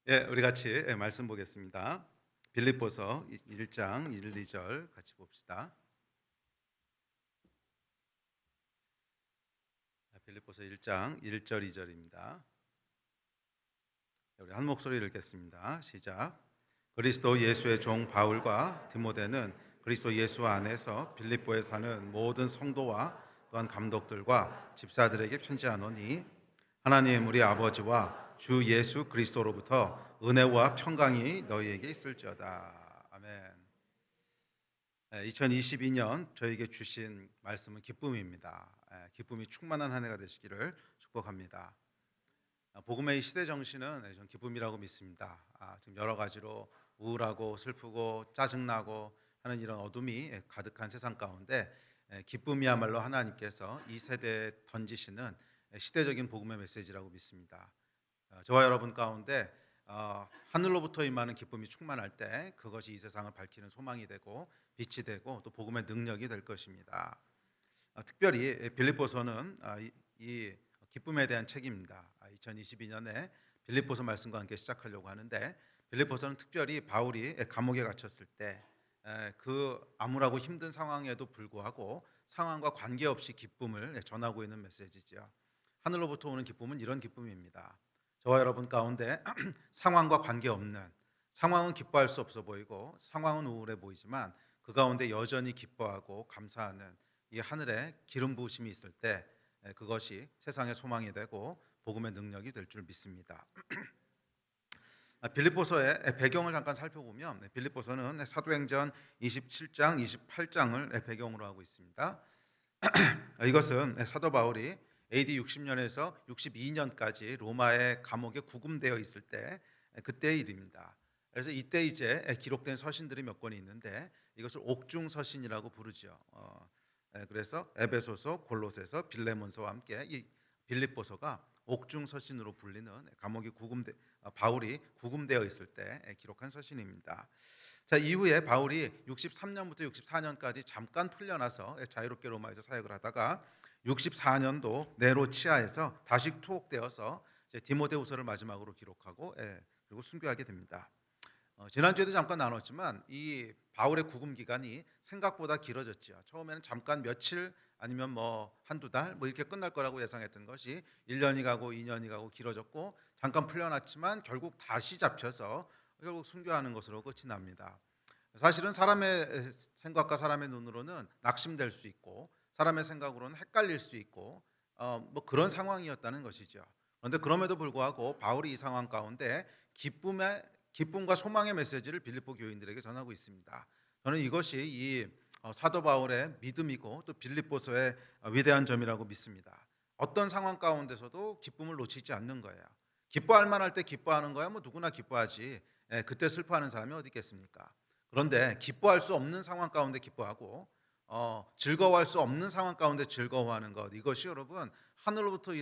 예, 우리 같이 말씀 보겠습니다. 빌립보서 1장 1, 2절 같이 봅시다. 빌립보서 1장 1절 2절입니다. 우리 한 목소리를 읽겠습니다. 시작. 그리스도 예수의 종 바울과 디모데는 그리스도 예수 안에서 빌립보에 사는 모든 성도와 또한 감독들과 집사들에게 편지하노니 하나님 우리 아버지와 주 예수 그리스도로부터 은혜와 평강이 너희에게 있을지어다. 아멘. 2022년 저에게 주신 말씀은 기쁨입니다. 기쁨이 충만한 한 해가 되시기를 축복합니다. 복음의 시대 정신은 전 기쁨이라고 믿습니다. 지금 여러 가지로 우울하고 슬프고 짜증나고 하는 이런 어둠이 가득한 세상 가운데 기쁨이야말로 하나님께서 이 세대에 던지시는 시대적인 복음의 메시지라고 믿습니다. 저와 여러분 가운데 하늘로부터 임하는 기쁨이 충만할 때 그것이 이 세상을 밝히는 소망이 되고 빛이 되고 또 복음의 능력이 될 것입니다. 특별히 빌립보서는 이 기쁨에 대한 책입니다. 2022년에 빌립보서 말씀과 함께 시작하려고 하는데 빌립보서는 특별히 바울이 감옥에 갇혔을 때 그 암울하고 힘든 상황에도 불구하고 상황과 관계없이 기쁨을 전하고 있는 메시지죠. 하늘로부터 오는 기쁨은 이런 기쁨입니다. 저와 여러분 가운데 상황과 관계없는, 상황은 기뻐할 수 없어 보이고 상황은 우울해 보이지만 그 가운데 여전히 기뻐하고 감사하는 이 하늘에 기름 부으심이 있을 때 그것이 세상의 소망이 되고 복음의 능력이 될 줄 믿습니다. 빌립보서의 배경을 잠깐 살펴보면 빌립보서는 사도행전 27장, 28장을 배경으로 하고 있습니다. 이것은 사도 바울이 AD 60년에서 62년까지 로마의 감옥에 구금되어 있을 때 그때의 일입니다. 그래서 이때 이제 기록된 서신들이 몇 권이 있는데 이것을 옥중 서신이라고 부르죠. 그래서 에베소서, 골로새서, 빌레몬서와 함께 이 빌립보서가 옥중 서신으로 불리는 바울이 구금되어 있을 때 기록한 서신입니다. 자, 이후에 바울이 63년부터 64년까지 잠깐 풀려나서 자유롭게 로마에서 사역을 하다가 64년도 네로 치하에서 다시 투옥되어서 디모데후서를 마지막으로 기록하고 그리고 순교하게 됩니다. 지난주에도 잠깐 나눴지만 이 바울의 구금 기간이 생각보다 길어졌죠. 처음에는 잠깐 며칠 아니면 뭐 한두 달 뭐 이렇게 끝날 거라고 예상했던 것이 1년이 가고 2년이 가고 길어졌고 잠깐 풀려났지만 결국 다시 잡혀서 결국 순교하는 것으로 끝이 납니다. 사실은 사람의 생각과 사람의 눈으로는 낙심될 수 있고 사람의 생각으로는 헷갈릴 수 있고 뭐 그런 상황이었다는 것이죠. 그런데 그럼에도 불구하고 바울이 이 상황 가운데 기쁨과 소망의 메시지를 빌립보 교인들에게 전하고 있습니다. 저는 이것이 이 사도 바울의 믿음이고 또 빌립보서의 위대한 점이라고 믿습니다. 어떤 상황 가운데서도 기쁨을 놓치지 않는 거예요. 기뻐할 만할 때 기뻐하는 거야 뭐 누구나 기뻐하지. 그때 슬퍼하는 사람이 어디 있겠습니까? 그런데 기뻐할 수 없는 상황 가운데 기뻐하고 즐거워할 수 없는 상황 가운데 즐거워하는 것, 이것이 여러분 하늘로부터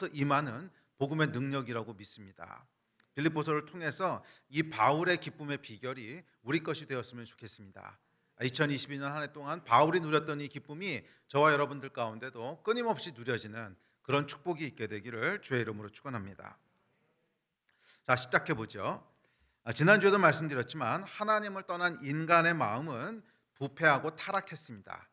임하는 복음의 능력이라고 믿습니다. 빌립보서를 통해서 이 바울의 기쁨의 비결이 우리 것이 되었으면 좋겠습니다. 2022년 한 해 동안 바울이 누렸던 이 기쁨이 저와 여러분들 가운데도 끊임없이 누려지는 그런 축복이 있게 되기를 주의 이름으로 축원합니다. 자, 시작해 보죠. 지난주에도 말씀드렸지만 하나님을 떠난 인간의 마음은 부패하고 타락했습니다.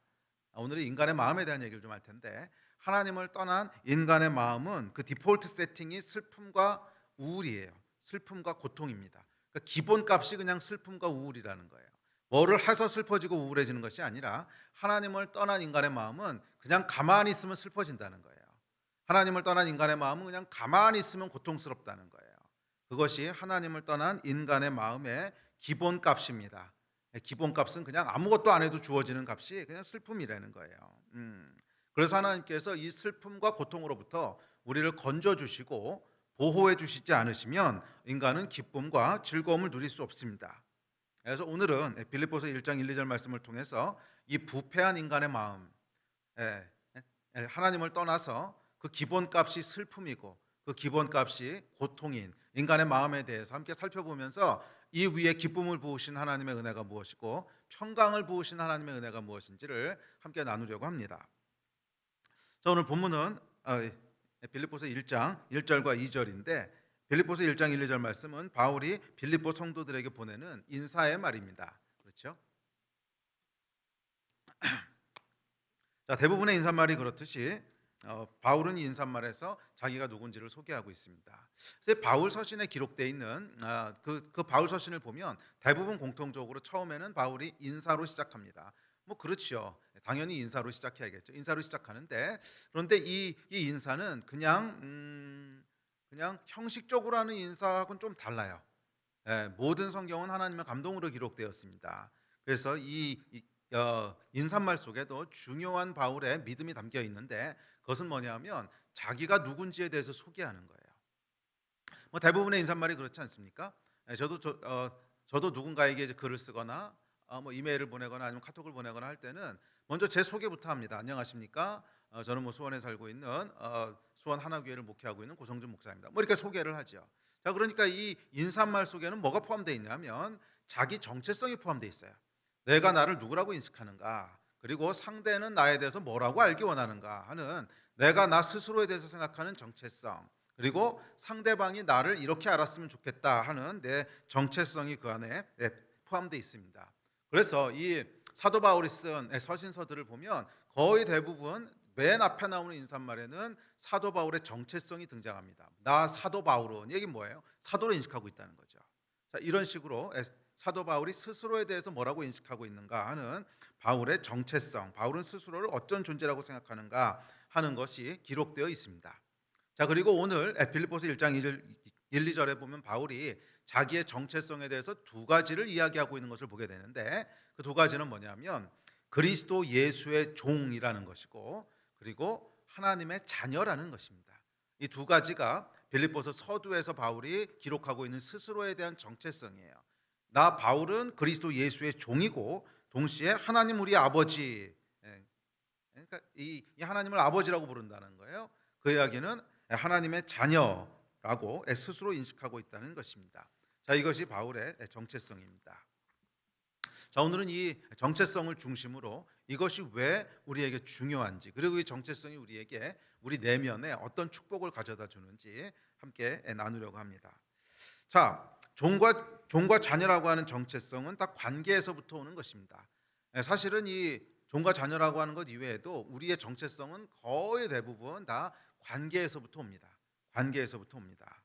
오늘은 인간의 마음에 대한 얘기를 좀 할 텐데 하나님을 떠난 인간의 마음은 그 디폴트 세팅이 슬픔과 우울이에요. 슬픔과 고통입니다. 그러니까 기본값이 그냥 슬픔과 우울이라는 거예요. 뭐를 해서 슬퍼지고 우울해지는 것이 아니라 하나님을 떠난 인간의 마음은 그냥 가만히 있으면 슬퍼진다는 거예요. 하나님을 떠난 인간의 마음은 그냥 가만히 있으면 고통스럽다는 거예요. 그것이 하나님을 떠난 인간의 마음의 기본값입니다. 기본값은 그냥 아무것도 안 해도 주어지는 값이 그냥 슬픔이라는 거예요. 그래서 하나님께서 이 슬픔과 고통으로부터 우리를 건져주시고 보호해 주시지 않으시면 인간은 기쁨과 즐거움을 누릴 수 없습니다. 그래서 오늘은 빌립보서 1장 1, 2절 말씀을 통해서 이 부패한 인간의 마음, 하나님을 떠나서 그 기본값이 슬픔이고 그 기본값이 고통인 인간의 마음에 대해서 함께 살펴보면서 이 위에 기쁨을 부으신 하나님의 은혜가 무엇이고 평강을 부으신 하나님의 은혜가 무엇인지를 함께 나누려고 합니다. 자, 오늘 본문은 빌립보서 1장 1절과 2절인데 빌립보서 1장 1, 2절 말씀은 바울이 빌립보 성도들에게 보내는 인사의 말입니다. 그렇죠? 자, 대부분의 인사말이 그렇듯이 바울은 이 인사말에서 자기가 누군지를 소개하고 있습니다. 그래서 바울 서신에 기록되어 있는 그 바울 서신을 보면 대부분 공통적으로 처음에는 바울이 인사로 시작합니다. 뭐 그렇죠. 당연히 인사로 시작해야겠죠. 인사로 시작하는데 그런데 이 인사는 그냥 형식적으로 하는 인사하고는 좀 달라요. 모든 성경은 하나님의 감동으로 기록되었습니다. 그래서 인사말 속에도 중요한 바울의 믿음이 담겨 있는데 그것은 뭐냐면 자기가 누군지에 대해서 소개하는 거예요. 뭐 대부분의 인사말이 그렇지 않습니까? 저도 누군가에게 이제 글을 쓰거나 뭐 이메일을 보내거나 아니면 카톡을 보내거나 할 때는 먼저 제 소개부터 합니다. 안녕하십니까? 저는 뭐 수원에 살고 있는 수원 하나교회를 목회하고 있는 고성준 목사입니다. 뭐 이렇게 소개를 하죠. 자, 그러니까 이 인사말 속에는 뭐가 포함되어 있냐면 자기 정체성이 포함되어 있어요. 내가 나를 누구라고 인식하는가, 그리고 상대는 나에 대해서 뭐라고 알기 원하는가 하는 내가 나 스스로에 대해서 생각하는 정체성, 그리고 상대방이 나를 이렇게 알았으면 좋겠다 하는 내 정체성이 그 안에 포함되어 있습니다. 그래서 이 사도 바울이 쓴 서신서들을 보면 거의 대부분 맨 앞에 나오는 인사말에는 사도 바울의 정체성이 등장합니다. 나 사도 바울은 얘기 뭐예요? 사도로 인식하고 있다는 거죠. 자, 이런 식으로 사도 바울이 스스로에 대해서 뭐라고 인식하고 있는가 하는 바울의 정체성, 바울은 스스로를 어떤 존재라고 생각하는가 하는 것이 기록되어 있습니다. 자, 그리고 오늘 빌립보서 1장 1, 2절에 보면 바울이 자기의 정체성에 대해서 두 가지를 이야기하고 있는 것을 보게 되는데 그 두 가지는 뭐냐면 그리스도 예수의 종이라는 것이고 그리고 하나님의 자녀라는 것입니다. 이 두 가지가 빌립보서 서두에서 바울이 기록하고 있는 스스로에 대한 정체성이에요. 나 바울은 그리스도 예수의 종이고 동시에 하나님 우리 아버지, 그러니까 이 하나님을 아버지라고 부른다는 거예요. 그 이야기는 하나님의 자녀라고 스스로 인식하고 있다는 것입니다. 자, 이것이 바울의 정체성입니다. 자, 오늘은 이 정체성을 중심으로 이것이 왜 우리에게 중요한지, 그리고 이 정체성이 우리에게 우리 내면에 어떤 축복을 가져다 주는지 함께 나누려고 합니다. 자, 종과 자녀라고 하는 정체성은 다 관계에서부터 오는 것입니다. 사실은 이 종과 자녀라고 하는 것 이외에도 우리의 정체성은 거의 대부분 다 관계에서부터 옵니다. 관계에서부터 옵니다.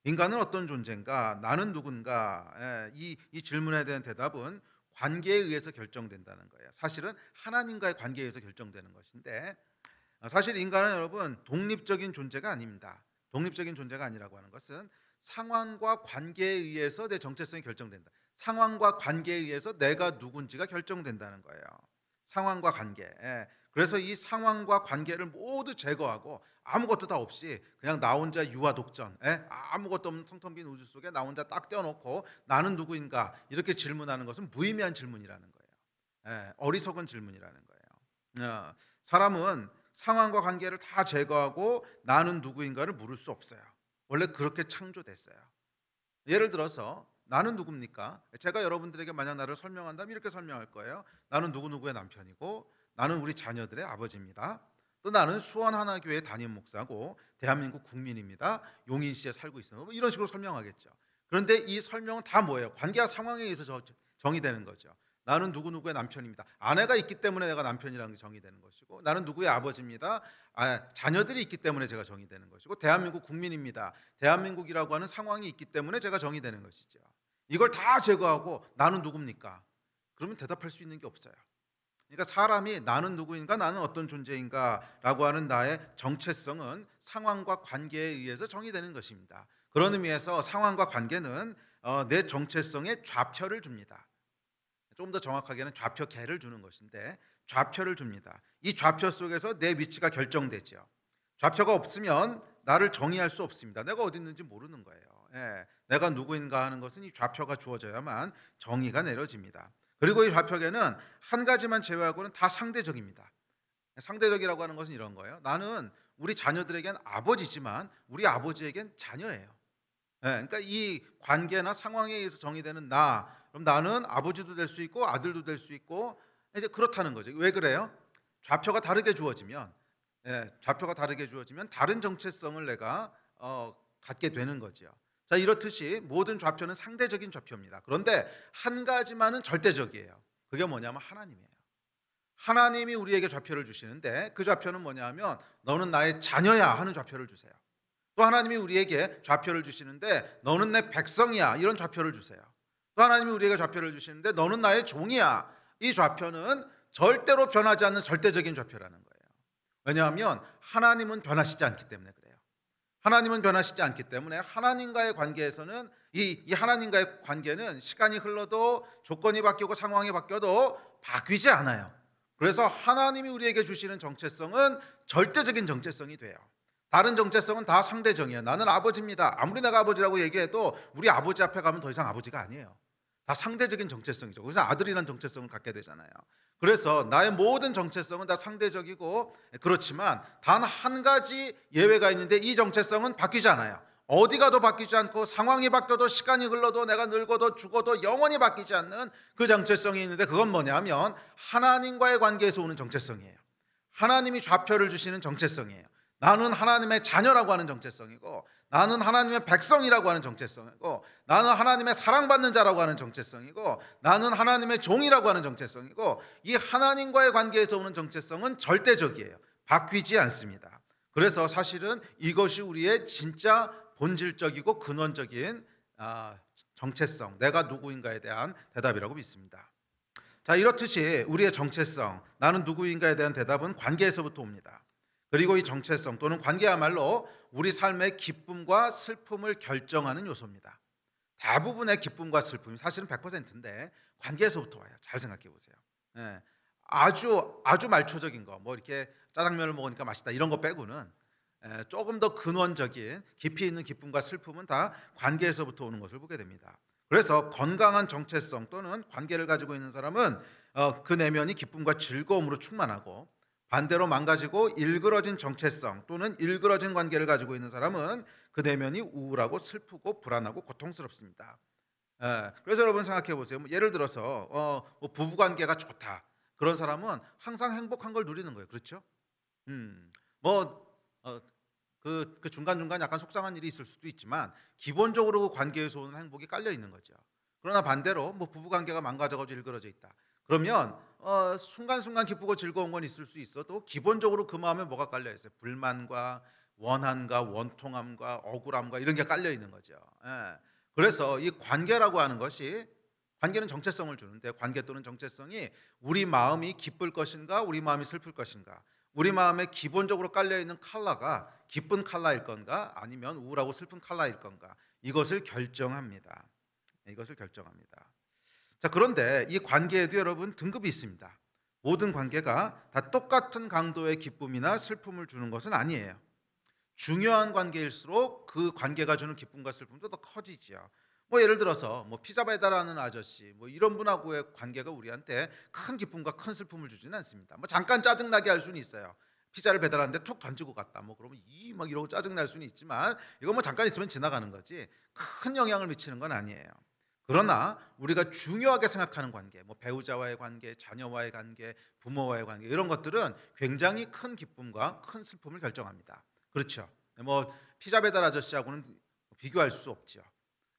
인간은 어떤 존재인가? 나는 누군가? 이 질문에 대한 대답은 관계에 의해서 결정된다는 거예요. 사실은 하나님과의 관계에 의해서 결정되는 것인데 사실 인간은 여러분 독립적인 존재가 아닙니다. 독립적인 존재가 아니라고 하는 것은 상황과 관계에 의해서 내 정체성이 결정된다. 상황과 관계에 의해서 내가 누군지가 결정된다는 거예요. 상황과 관계. 그래서 이 상황과 관계를 모두 제거하고 아무것도 다 없이 그냥 나 혼자 유아 독전, 아무것도 없는 텅텅 빈 우주 속에 나 혼자 딱 떼어놓고 나는 누구인가 이렇게 질문하는 것은 무의미한 질문이라는 거예요. 어리석은 질문이라는 거예요. 사람은 상황과 관계를 다 제거하고 나는 누구인가를 물을 수 없어요. 원래 그렇게 창조됐어요. 예를 들어서 나는 누굽니까? 제가 여러분들에게 만약 나를 설명한다면 이렇게 설명할 거예요. 나는 누구누구의 남편이고 나는 우리 자녀들의 아버지입니다. 또 나는 수원 하나교회 담임 목사고 대한민국 국민입니다. 용인시에 살고 있습니다. 뭐 이런 식으로 설명하겠죠. 그런데 이 설명은 다 뭐예요? 관계와 상황에 의해서 정의되는 거죠. 나는 누구누구의 남편입니다. 아내가 있기 때문에 내가 남편이라는 게 정의되는 것이고 나는 누구의 아버지입니다. 자녀들이 있기 때문에 제가 정의되는 것이고 대한민국 국민입니다. 대한민국이라고 하는 상황이 있기 때문에 제가 정의되는 것이죠. 이걸 다 제거하고 나는 누굽니까? 그러면 대답할 수 있는 게 없어요. 그러니까 사람이 나는 누구인가, 나는 어떤 존재인가라고 하는 나의 정체성은 상황과 관계에 의해서 정의되는 것입니다. 그런 의미에서 상황과 관계는 내 정체성에 좌표를 줍니다. 좀 더 정확하게는 좌표계를 주는 것인데 좌표를 줍니다. 이 좌표 속에서 내 위치가 결정되죠. 좌표가 없으면 나를 정의할 수 없습니다. 내가 어디 있는지 모르는 거예요. 내가 누구인가 하는 것은 이 좌표가 주어져야만 정의가 내려집니다. 그리고 이 좌표계는 한 가지만 제외하고는 다 상대적입니다. 상대적이라고 하는 것은 이런 거예요. 나는 우리 자녀들에겐 아버지지만 우리 아버지에겐 자녀예요. 그러니까 이 관계나 상황에 의해서 정의되는 그럼 나는 아버지도 될 수 있고 아들도 될 수 있고 이제 그렇다는 거죠. 왜 그래요? 좌표가 다르게 주어지면 다른 정체성을 내가 갖게 되는 거죠. 자, 이렇듯이 모든 좌표는 상대적인 좌표입니다. 그런데 한 가지만은 절대적이에요. 그게 뭐냐면 하나님이에요. 하나님이 우리에게 좌표를 주시는데 그 좌표는 뭐냐면 너는 나의 자녀야 하는 좌표를 주세요. 또 하나님이 우리에게 좌표를 주시는데 너는 내 백성이야 이런 좌표를 주세요. 또 하나님이 우리에게 좌표를 주시는데 너는 나의 종이야. 이 좌표는 절대로 변하지 않는 절대적인 좌표라는 거예요. 왜냐하면 하나님은 변하시지 않기 때문에 그래요. 하나님은 변하시지 않기 때문에 하나님과의 관계에서는 이 하나님과의 관계는 시간이 흘러도 조건이 바뀌고 상황이 바뀌어도 바뀌지 않아요. 그래서 하나님이 우리에게 주시는 정체성은 절대적인 정체성이 돼요. 다른 정체성은 다 상대적이에요. 나는 아버지입니다. 아무리 내가 아버지라고 얘기해도 우리 아버지 앞에 가면 더 이상 아버지가 아니에요. 다 상대적인 정체성이죠. 그래서 아들이라는 정체성을 갖게 되잖아요. 그래서 나의 모든 정체성은 다 상대적이고 그렇지만 단 한 가지 예외가 있는데 이 정체성은 바뀌지 않아요. 어디 가도 바뀌지 않고 상황이 바뀌어도 시간이 흘러도 내가 늙어도 죽어도 영원히 바뀌지 않는 그 정체성이 있는데 그건 뭐냐면 하나님과의 관계에서 오는 정체성이에요. 하나님이 좌표를 주시는 정체성이에요. 나는 하나님의 자녀라고 하는 정체성이고 나는 하나님의 백성이라고 하는 정체성이고 나는 하나님의 사랑받는 자라고 하는 정체성이고 나는 하나님의 종이라고 하는 정체성이고 이 하나님과의 관계에서 오는 정체성은 절대적이에요. 바뀌지 않습니다. 그래서 사실은 이것이 우리의 진짜 본질적이고 근원적인 정체성, 내가 누구인가에 대한 대답이라고 믿습니다. 자, 이렇듯이 우리의 정체성, 나는 누구인가에 대한 대답은 관계에서부터 옵니다. 그리고 이 정체성 또는 관계야말로 우리 삶의 기쁨과 슬픔을 결정하는 요소입니다. 대부분의 기쁨과 슬픔이 사실은 100%인데 관계에서부터 와요. 잘 생각해 보세요. 예, 아주 말초적인 거, 뭐 이렇게 짜장면을 먹으니까 맛있다 이런 거 빼고는 조금 더 근원적인 깊이 있는 기쁨과 슬픔은 다 관계에서부터 오는 것을 보게 됩니다. 그래서 건강한 정체성 또는 관계를 가지고 있는 사람은 그 내면이 기쁨과 즐거움으로 충만하고 반대로 망가지고 일그러진 정체성 또는 일그러진 관계를 가지고 있는 사람은 그 내면이 우울하고 슬프고 불안하고 고통스럽습니다. 그래서 여러분 생각해 보세요. 예를 들어서 뭐 부부 관계가 좋다. 그런 사람은 항상 행복한 걸 누리는 거예요. 그렇죠? 뭐 그 중간중간 약간 속상한 일이 있을 수도 있지만 기본적으로 그 관계에서 오는 행복이 깔려 있는 거죠. 그러나 반대로 뭐 부부 관계가 망가져가지고 일그러져 있다. 그러면 순간순간 기쁘고 즐거운 건 있을 수 있어도 기본적으로 그 마음에 뭐가 깔려 있어요? 불만과 원한과 원통함과 억울함과 이런 게 깔려 있는 거죠. 그래서 이 관계라고 하는 것이 관계는 정체성을 주는데 관계 또는 정체성이 우리 마음이 기쁠 것인가 우리 마음이 슬플 것인가 우리 마음에 기본적으로 깔려있는 컬러가 기쁜 컬러일 건가 아니면 우울하고 슬픈 컬러일 건가 이것을 결정합니다. 이것을 결정합니다. 자, 그런데 이 관계에도 여러분 등급이 있습니다. 모든 관계가 다 똑같은 강도의 기쁨이나 슬픔을 주는 것은 아니에요. 중요한 관계일수록 그 관계가 주는 기쁨과 슬픔도 더 커지죠. 뭐 예를 들어서 뭐 피자 배달하는 아저씨 뭐 이런 분하고의 관계가 우리한테 큰 기쁨과 큰 슬픔을 주지는 않습니다. 뭐 잠깐 짜증나게 할 수는 있어요. 피자를 배달하는데 툭 던지고 갔다. 뭐 그러면 이 막 이러고 짜증 날 수는 있지만 이거 뭐 잠깐 있으면 지나가는 거지 큰 영향을 미치는 건 아니에요. 그러나 우리가 중요하게 생각하는 관계, 뭐 배우자와의 관계, 자녀와의 관계, 부모와의 관계 이런 것들은 굉장히 큰 기쁨과 큰 슬픔을 결정합니다. 그렇죠? 뭐 피자 배달 아저씨하고는 비교할 수 없죠.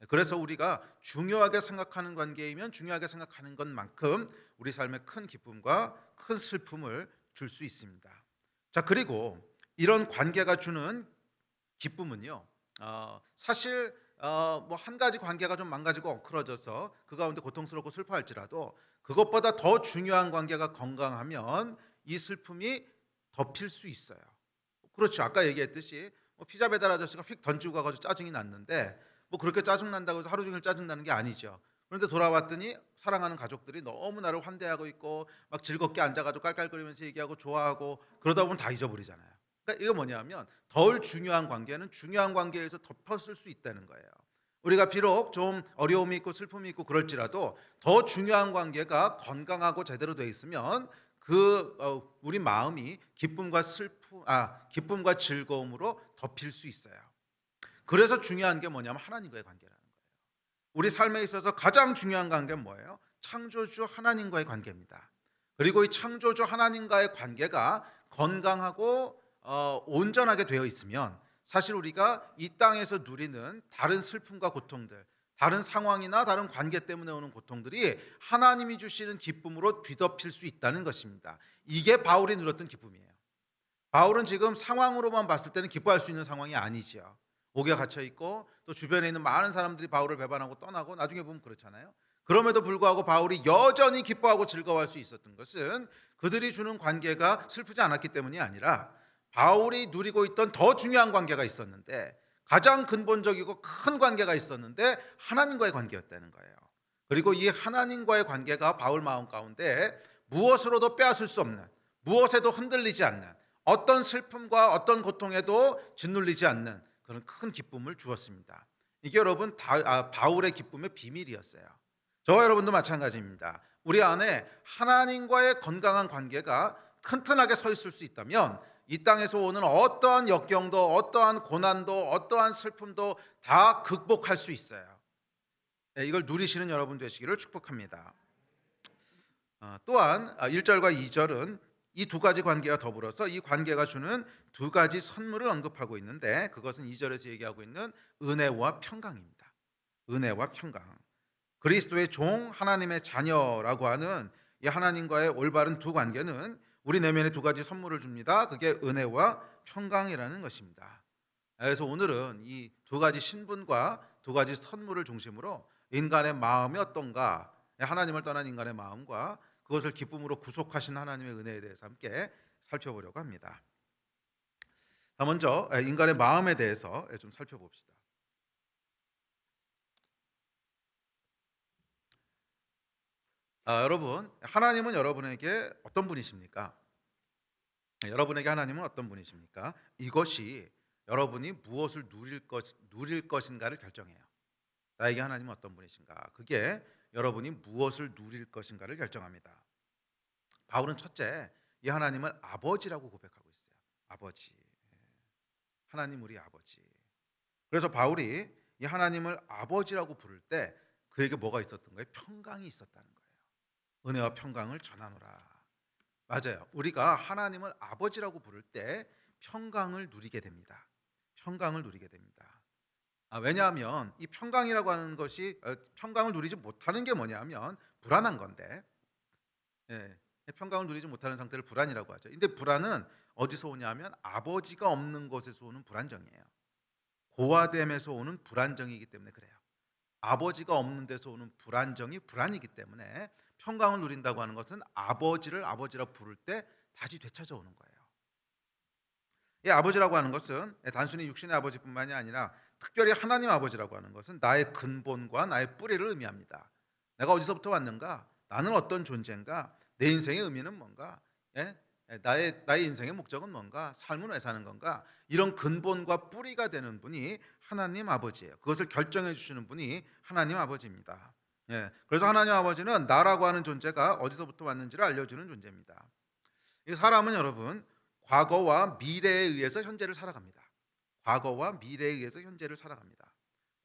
그래서 우리가 중요하게 생각하는 관계이면 중요하게 생각하는 것만큼 우리 삶에 큰 기쁨과 큰 슬픔을 줄 수 있습니다. 자, 그리고 이런 관계가 주는 기쁨은요, 사실 뭐 한 가지 관계가 좀 망가지고 엉클어져서 그 가운데 고통스럽고 슬퍼할지라도 그것보다 더 중요한 관계가 건강하면 이 슬픔이 덮일 수 있어요. 그렇죠. 아까 얘기했듯이 뭐 피자 배달 아저씨가 휙 던지고 가가지고 짜증이 났는데 뭐 그렇게 짜증 난다고 해서 하루 종일 짜증 나는 게 아니죠. 그런데 돌아왔더니 사랑하는 가족들이 너무 나를 환대하고 있고 막 즐겁게 앉아가지고 깔깔거리면서 얘기하고 좋아하고 그러다 보면 다 잊어버리잖아요. 그러니까 이거 뭐냐면 덜 중요한 관계는 중요한 관계에서 덮었을 수 있다는 거예요. 우리가 비록 좀 어려움이 있고 슬픔이 있고 그럴지라도 더 중요한 관계가 건강하고 제대로 돼 있으면 우리 마음이 기쁨과 즐거움으로 덮일 수 있어요. 그래서 중요한 게 뭐냐면 하나님과의 관계라는 거예요. 우리 삶에 있어서 가장 중요한 관계는 뭐예요? 창조주 하나님과의 관계입니다. 그리고 이 창조주 하나님과의 관계가 건강하고 온전하게 되어 있으면 사실 우리가 이 땅에서 누리는 다른 슬픔과 고통들, 다른 상황이나 다른 관계 때문에 오는 고통들이 하나님이 주시는 기쁨으로 뒤덮일 수 있다는 것입니다. 이게 바울이 누렸던 기쁨이에요. 바울은 지금 상황으로만 봤을 때는 기뻐할 수 있는 상황이 아니지요. 옥에 갇혀 있고 또 주변에 있는 많은 사람들이 바울을 배반하고 떠나고 나중에 보면 그렇잖아요. 그럼에도 불구하고 바울이 여전히 기뻐하고 즐거워할 수 있었던 것은 그들이 주는 관계가 슬프지 않았기 때문이 아니라 바울이 누리고 있던 더 중요한 관계가 있었는데, 가장 근본적이고 큰 관계가 있었는데 하나님과의 관계였다는 거예요. 그리고 이 하나님과의 관계가 바울 마음 가운데 무엇으로도 빼앗을 수 없는, 무엇에도 흔들리지 않는, 어떤 슬픔과 어떤 고통에도 짓눌리지 않는 그런 큰 기쁨을 주었습니다. 이게 여러분 바울의 기쁨의 비밀이었어요. 저와 여러분도 마찬가지입니다. 우리 안에 하나님과의 건강한 관계가 튼튼하게 서 있을 수 있다면 이 땅에서 오는 어떠한 역경도, 어떠한 고난도, 어떠한 슬픔도 다 극복할 수 있어요. 이걸 누리시는 여러분 되시기를 축복합니다. 또한 1절과 2절은 이 두 가지 관계와 더불어서 이 관계가 주는 두 가지 선물을 언급하고 있는데, 그것은 2절에서 얘기하고 있는 은혜와 평강입니다. 은혜와 평강. 그리스도의 종, 하나님의 자녀라고 하는 이 하나님과의 올바른 두 관계는 우리 내면에 두 가지 선물을 줍니다. 그게 은혜와 평강이라는 것입니다. 그래서 오늘은 이 두 가지 신분과 두 가지 선물을 중심으로 인간의 마음이 어떤가, 하나님을 떠난 인간의 마음과 그것을 기쁨으로 구속하신 하나님의 은혜에 대해서 함께 살펴보려고 합니다. 먼저 인간의 마음에 대해서 좀 살펴봅시다. 여러분, 하나님은 여러분에게 어떤 분이십니까? 여러분에게 하나님은 어떤 분이십니까? 이것이 여러분이 무엇을 누릴 것인가를 결정해요. 나에게 하나님은 어떤 분이신가? 그게 여러분이 무엇을 누릴 것인가를 결정합니다. 바울은 첫째, 이 하나님을 아버지라고 고백하고 있어요. 아버지. 하나님 우리 아버지. 그래서 바울이 이 하나님을 아버지라고 부를 때 그에게 뭐가 있었던 거예요? 평강이 있었다는 거예요. 은혜와 평강을 전하노라. 맞아요. 우리가 하나님을 아버지라고 부를 때 평강을 누리게 됩니다. 평강을 누리게 됩니다. 왜냐하면 이 평강이라고 하는 것이 평강을 누리지 못하는 게 뭐냐면 불안한 건데, 평강을 누리지 못하는 상태를 불안이라고 하죠. 근데 불안은 어디서 오냐면 아버지가 없는 곳에서 오는 불안정이에요. 고아됨에서 오는 불안정이기 때문에 그래요. 아버지가 없는 데서 오는 불안정이 불안이기 때문에 평강을 누린다고 하는 것은 아버지를 아버지라 부를 때 다시 되찾아오는 거예요. 이 아버지라고 하는 것은 단순히 육신의 아버지뿐만이 아니라 특별히 하나님 아버지라고 하는 것은 나의 근본과 나의 뿌리를 의미합니다. 내가 어디서부터 왔는가? 나는 어떤 존재인가? 내 인생의 의미는 뭔가? 나의 인생의 목적은 뭔가? 삶은 왜 사는 건가? 이런 근본과 뿌리가 되는 분이 하나님 아버지예요. 그것을 결정해 주시는 분이 하나님 아버지입니다. 그래서 하나님 아버지는 나라고 하는 존재가 어디서부터 왔는지를 알려주는 존재입니다. 이 사람은 여러분 과거와 미래에 의해서 현재를 살아갑니다. 과거와 미래에 의해서 현재를 살아갑니다.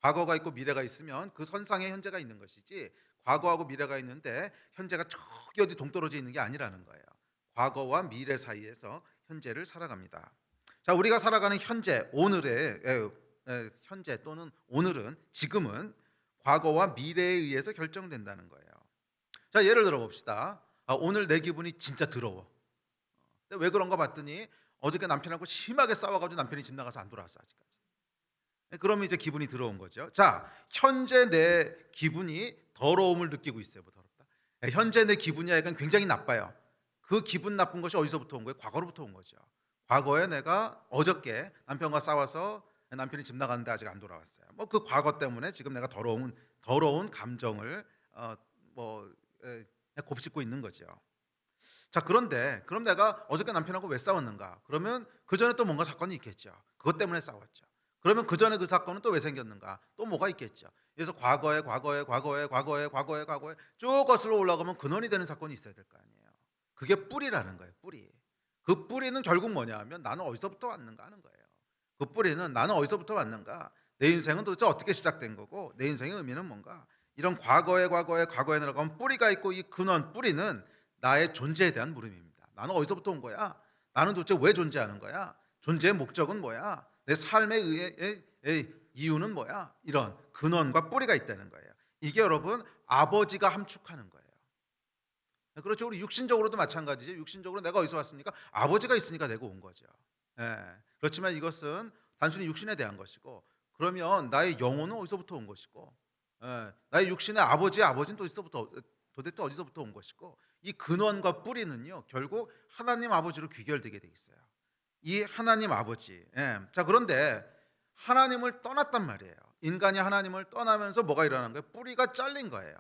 과거가 있고 미래가 있으면 그 선상에 현재가 있는 것이지, 과거하고 미래가 있는데 현재가 저기 어디 동떨어져 있는 게 아니라는 거예요. 과거와 미래 사이에서 현재를 살아갑니다. 자, 우리가 살아가는 현재, 오늘의 현재 또는 오늘은, 지금은 과거와 미래에 의해서 결정된다는 거예요. 자, 예를 들어 봅시다. 오늘 내 기분이 진짜 더러워. 왜 그런가 봤더니 어저께 남편하고 심하게 싸워가지고 남편이 집 나가서 안 돌아왔어 아직까지. 그러면 이제 기분이 더러운 거죠. 자, 현재 내 기분이 더러움을 느끼고 있어요. 뭐 더럽다. 현재 내 기분이 약간 굉장히 나빠요. 그 기분 나쁜 것이 어디서부터 온 거예요? 과거로부터 온 거죠. 과거에 내가 어저께 남편과 싸워서 남편이 집 나갔는데 아직 안 돌아왔어요. 뭐 그 과거 때문에 지금 내가 더러운 감정을 곱씹고 있는 거죠. 자, 그런데 그럼 내가 어저께 남편하고 왜 싸웠는가? 그러면 그 전에 또 뭔가 사건이 있겠죠. 그것 때문에 싸웠죠. 그러면 그 전에 그 사건은 또 왜 생겼는가? 또 뭐가 있겠죠. 그래서 과거에 쭉 거슬러 올라가면 근원이 되는 사건이 있어야 될 거 아니에요. 그게 뿌리라는 거예요. 뿌리. 그 뿌리는 결국 뭐냐 하면 나는 어디서부터 왔는가 하는 거예요. 그 뿌리는 나는 어디서부터 왔는가, 내 인생은 도대체 어떻게 시작된 거고 내 인생의 의미는 뭔가, 이런 과거에 들어가면 뿌리가 있고, 이 근원 뿌리는 나의 존재에 대한 물음입니다. 나는 어디서부터 온 거야? 나는 도대체 왜 존재하는 거야? 존재의 목적은 뭐야? 내 삶의 이유는 뭐야? 이런 근원과 뿌리가 있다는 거예요. 이게 여러분 아버지가 함축하는 거예요. 그렇죠. 우리 육신적으로도 마찬가지죠. 육신적으로 내가 어디서 왔습니까? 아버지가 있으니까 내가 온 거죠. 예. 그렇지만 이것은 단순히 육신에 대한 것이고, 그러면 나의 영혼은 어디서부터 온 것이고, 나의 육신의 아버지는 또 도대체 어디서부터 온 것이고, 이 근원과 뿌리는요 결국 하나님 아버지로 귀결되게 돼 있어요. 이 하나님 아버지. 자, 그런데 하나님을 떠났단 말이에요. 인간이 하나님을 떠나면서 뭐가 일어난 거예요? 뿌리가 잘린 거예요.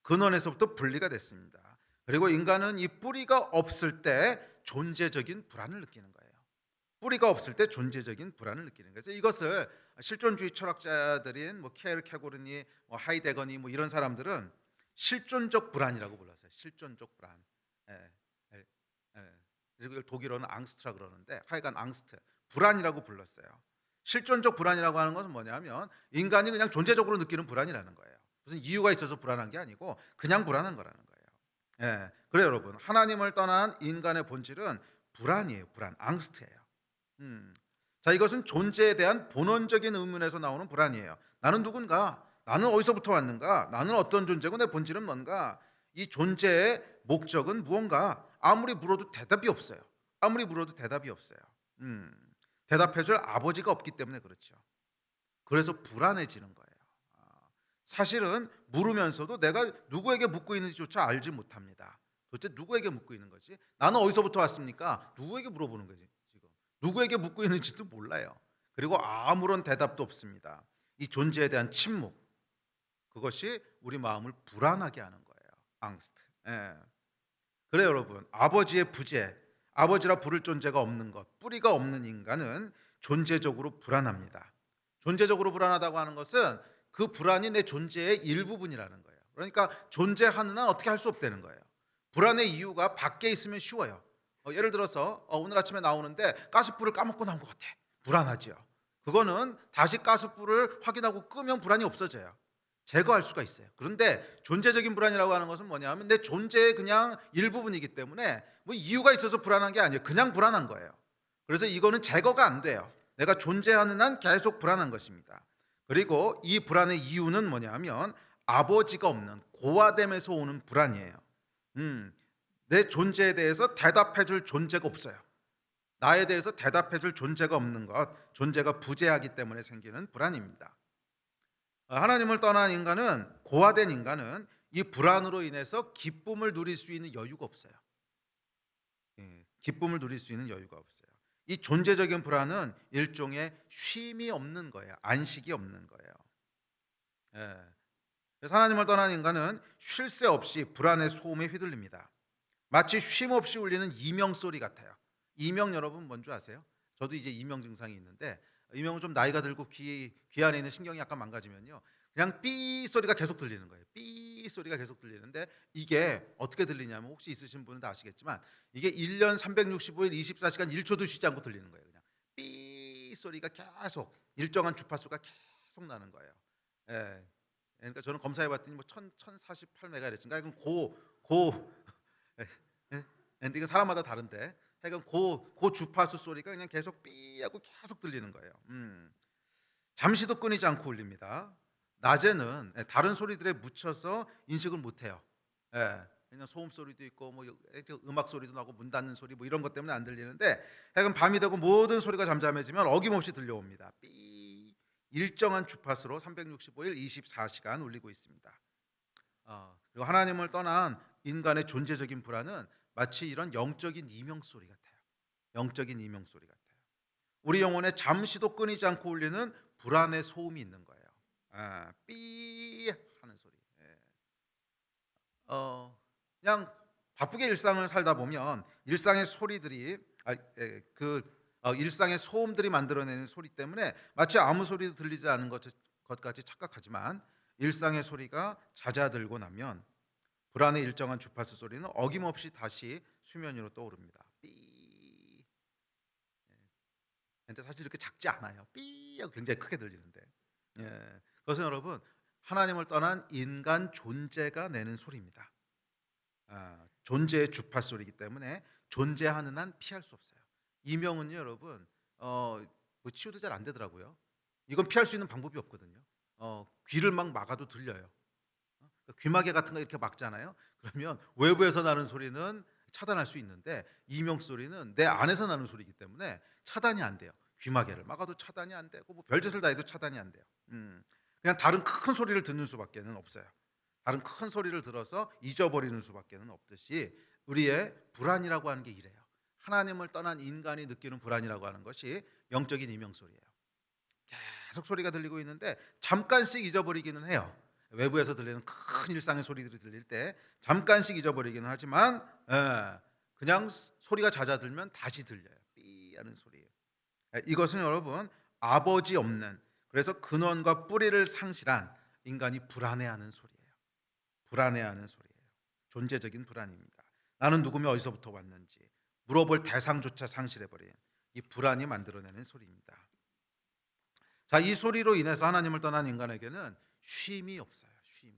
근원에서부터 분리가 됐습니다. 그리고 인간은 이 뿌리가 없을 때 존재적인 불안을 느끼는 거예요. 뿌리가 없을 때 존재적인 불안을 느끼는 거예요. 그래서 이것을 실존주의 철학자들인 케르 케고르니, 하이데거니 이런 사람들은 실존적 불안이라고 불렀어요. 실존적 불안. 예, 예, 예. 그리고 이걸 독일어는 앙스트라 그러는데, 하여간 앙스트, 불안이라고 불렀어요. 실존적 불안이라고 하는 것은 뭐냐면 인간이 그냥 존재적으로 느끼는 불안이라는 거예요. 무슨 이유가 있어서 불안한 게 아니고 그냥 불안한 거라는 거예요. 그래요 여러분, 하나님을 떠난 인간의 본질은 불안이에요. 불안, 앙스트예요. 자, 이것은 존재에 대한 본원적인 의문에서 나오는 불안이에요. 나는 누군가? 나는 어디서부터 왔는가? 나는 어떤 존재고 내 본질은 뭔가? 이 존재의 목적은 무언가? 아무리 물어도 대답이 없어요. 아무리 물어도 대답이 없어요. 대답해줄 아버지가 없기 때문에 그렇죠. 그래서 불안해지는 거예요. 사실은 물으면서도 내가 누구에게 묻고 있는지조차 알지 못합니다. 도대체 누구에게 묻고 있는 거지? 나는 어디서부터 왔습니까? 누구에게 물어보는 거지 지금? 누구에게 묻고 있는지도 몰라요. 그리고 아무런 대답도 없습니다. 이 존재에 대한 침묵, 그것이 우리 마음을 불안하게 하는 거예요. 앙스트. 그래요 여러분, 아버지의 부재, 아버지라 부를 존재가 없는 것, 뿌리가 없는 인간은 존재적으로 불안합니다. 존재적으로 불안하다고 하는 것은 그 불안이 내 존재의 일부분이라는 거예요. 그러니까 존재하는 한 어떻게 할 수 없다는 거예요. 불안의 이유가 밖에 있으면 쉬워요. 예를 들어서 오늘 아침에 나오는데 가스불을 까먹고 나온 것 같아. 불안하죠. 그거는 다시 가스불을 확인하고 끄면 불안이 없어져요. 제거할 수가 있어요. 그런데 존재적인 불안이라고 하는 것은 뭐냐면 내 존재의 그냥 일부분이기 때문에 이유가 있어서 불안한 게 아니에요. 그냥 불안한 거예요. 그래서 이거는 제거가 안 돼요. 내가 존재하는 한 계속 불안한 것입니다. 그리고 이 불안의 이유는 뭐냐면 아버지가 없는 고아됨에서 오는 불안이에요. 내 존재에 대해서 대답해 줄 존재가 없어요. 나에 대해서 대답해 줄 존재가 없는 것, 존재가 부재하기 때문에 생기는 불안입니다. 하나님을 떠난 인간은, 고아된 인간은 이 불안으로 인해서 기쁨을 누릴 수 있는 여유가 없어요. 기쁨을 누릴 수 있는 여유가 없어요. 이 존재적인 불안은 일종의 쉼이 없는 거예요. 안식이 없는 거예요. 그래서 하나님을 떠난 인간은 쉴 새 없이 불안의 소음에 휘둘립니다. 마치 쉼 없이 울리는 이명 소리 같아요. 이명 여러분 뭔지 아세요? 저도 이제 이명 증상이 있는데, 이명은 좀 나이가 들고 귀 안에 있는 신경이 약간 망가지면요 그냥 삐 소리가 계속 들리는 거예요. 삐 소리가 계속 들리는데, 이게 어떻게 들리냐면, 혹시 있으신 분은 다 아시겠지만 이게 1년 365일 24시간 1초도 쉬지 않고 들리는 거예요. 그냥 삐 소리가 계속 일정한 주파수가 계속 나는 거예요. 그러니까 저는 검사해 봤더니 1048메가헤르츠인가, 이건 이건 사람마다 다른데, 하여간 고 주파수 소리가 그냥 계속 삐하고 계속 들리는 거예요. 잠시도 끊이지 않고 울립니다. 낮에는 다른 소리들에 묻혀서 인식을 못해요. 그냥 소음 소리도 있고 음악 소리도 나고 문 닫는 소리 이런 것 때문에 안 들리는데, 하여간 밤이 되고 모든 소리가 잠잠해지면 어김없이 들려옵니다. 삐, 일정한 주파수로 365일 24시간 울리고 있습니다. 그리고 하나님을 떠난 인간의 존재적인 불안은 마치 이런 영적인 이명 소리 같아요. 영적인 이명 소리 같아요. 우리 영혼에 잠시도 끊이지 않고 울리는 불안의 소음이 있는 거예요. 삐 하는 소리. 그냥 바쁘게 일상을 살다 보면 일상의 소리들이 일상의 소음들이 만들어내는 소리 때문에 마치 아무 소리도 들리지 않은 것같이 착각하지만, 일상의 소리가 잦아들고 나면 불안의 일정한 주파수 소리는 어김없이 다시 수면 위로 떠오릅니다. 삐. 근데 사실 이렇게 작지 않아요. 삐 하고 굉장히 크게 들리는데. 그것은 여러분 하나님을 떠난 인간 존재가 내는 소리입니다. 존재의 주파수 소리이기 때문에 존재하는 한 피할 수 없어요. 이명은요 여러분 뭐 치유도 잘 안 되더라고요. 이건 피할 수 있는 방법이 없거든요. 귀를 막 막아도 들려요. 귀마개 같은 거 이렇게 막잖아요. 그러면 외부에서 나는 소리는 차단할 수 있는데 이명 소리는 내 안에서 나는 소리이기 때문에 차단이 안 돼요. 귀마개를 막아도 차단이 안 되고 뭐 별짓을 다 해도 차단이 안 돼요. 그냥 다른 큰 소리를 듣는 수밖에는 없어요. 다른 큰 소리를 들어서 잊어버리는 수밖에는 없듯이 우리의 불안이라고 하는 게 이래요. 하나님을 떠난 인간이 느끼는 불안이라고 하는 것이 영적인 이명 소리예요. 계속 소리가 들리고 있는데 잠깐씩 잊어버리기는 해요. 외부에서 들리는 큰 일상의 소리들이 들릴 때 잠깐씩 잊어버리기는 하지만 그냥 소리가 잦아들면 다시 들려요. 삐 하는 소리예요. 이것은 여러분 아버지 없는, 그래서 근원과 뿌리를 상실한 인간이 불안해하는 소리예요. 불안해하는 소리예요. 존재적인 불안입니다. 나는 누구며 어디서부터 왔는지 물어볼 대상조차 상실해버린 이 불안이 만들어내는 소리입니다. 자, 이 소리로 인해서 하나님을 떠난 인간에게는 쉼이 없어요. 쉼이.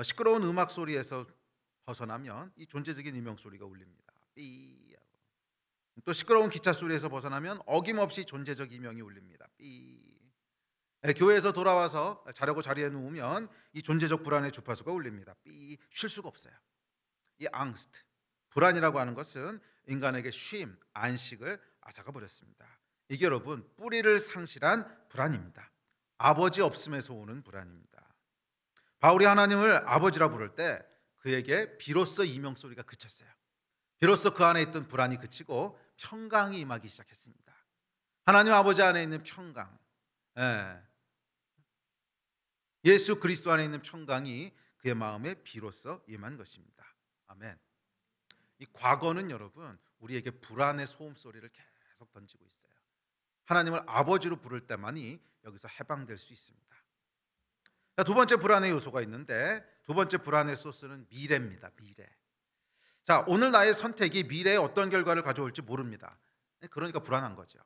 시끄러운 음악 소리에서 벗어나면 이 존재적인 이명 소리가 울립니다. 삐 하고. 또 시끄러운 기차 소리에서 벗어나면 어김없이 존재적 이명이 울립니다. 삐. 교회에서 돌아와서 자려고 자리에 누우면 이 존재적 불안의 주파수가 울립니다. 삐. 쉴 수가 없어요. 이 앙스트, 불안이라고 하는 것은 인간에게 쉼, 안식을 앗아가 버렸습니다. 이게 여러분 뿌리를 상실한 불안입니다. 아버지 없음에서 오는 불안입니다. 바울이 하나님을 아버지라 부를 때 그에게 비로소 이명 소리가 그쳤어요. 비로소 그 안에 있던 불안이 그치고 평강이 임하기 시작했습니다. 하나님 아버지 안에 있는 평강, 예수 그리스도 안에 있는 평강이 그의 마음에 비로소 임한 것입니다. 아멘. 이 과거는 여러분 우리에게 불안의 소음소리를 계속 던지고 있어요. 하나님을 아버지로 부를 때만이 여기서 해방될 수 있습니다. 자, 두 번째 불안의 요소가 있는데 두 번째 불안의 소스는 미래입니다. 미래. 자, 오늘 나의 선택이 미래에 어떤 결과를 가져올지 모릅니다. 그러니까 불안한 거죠.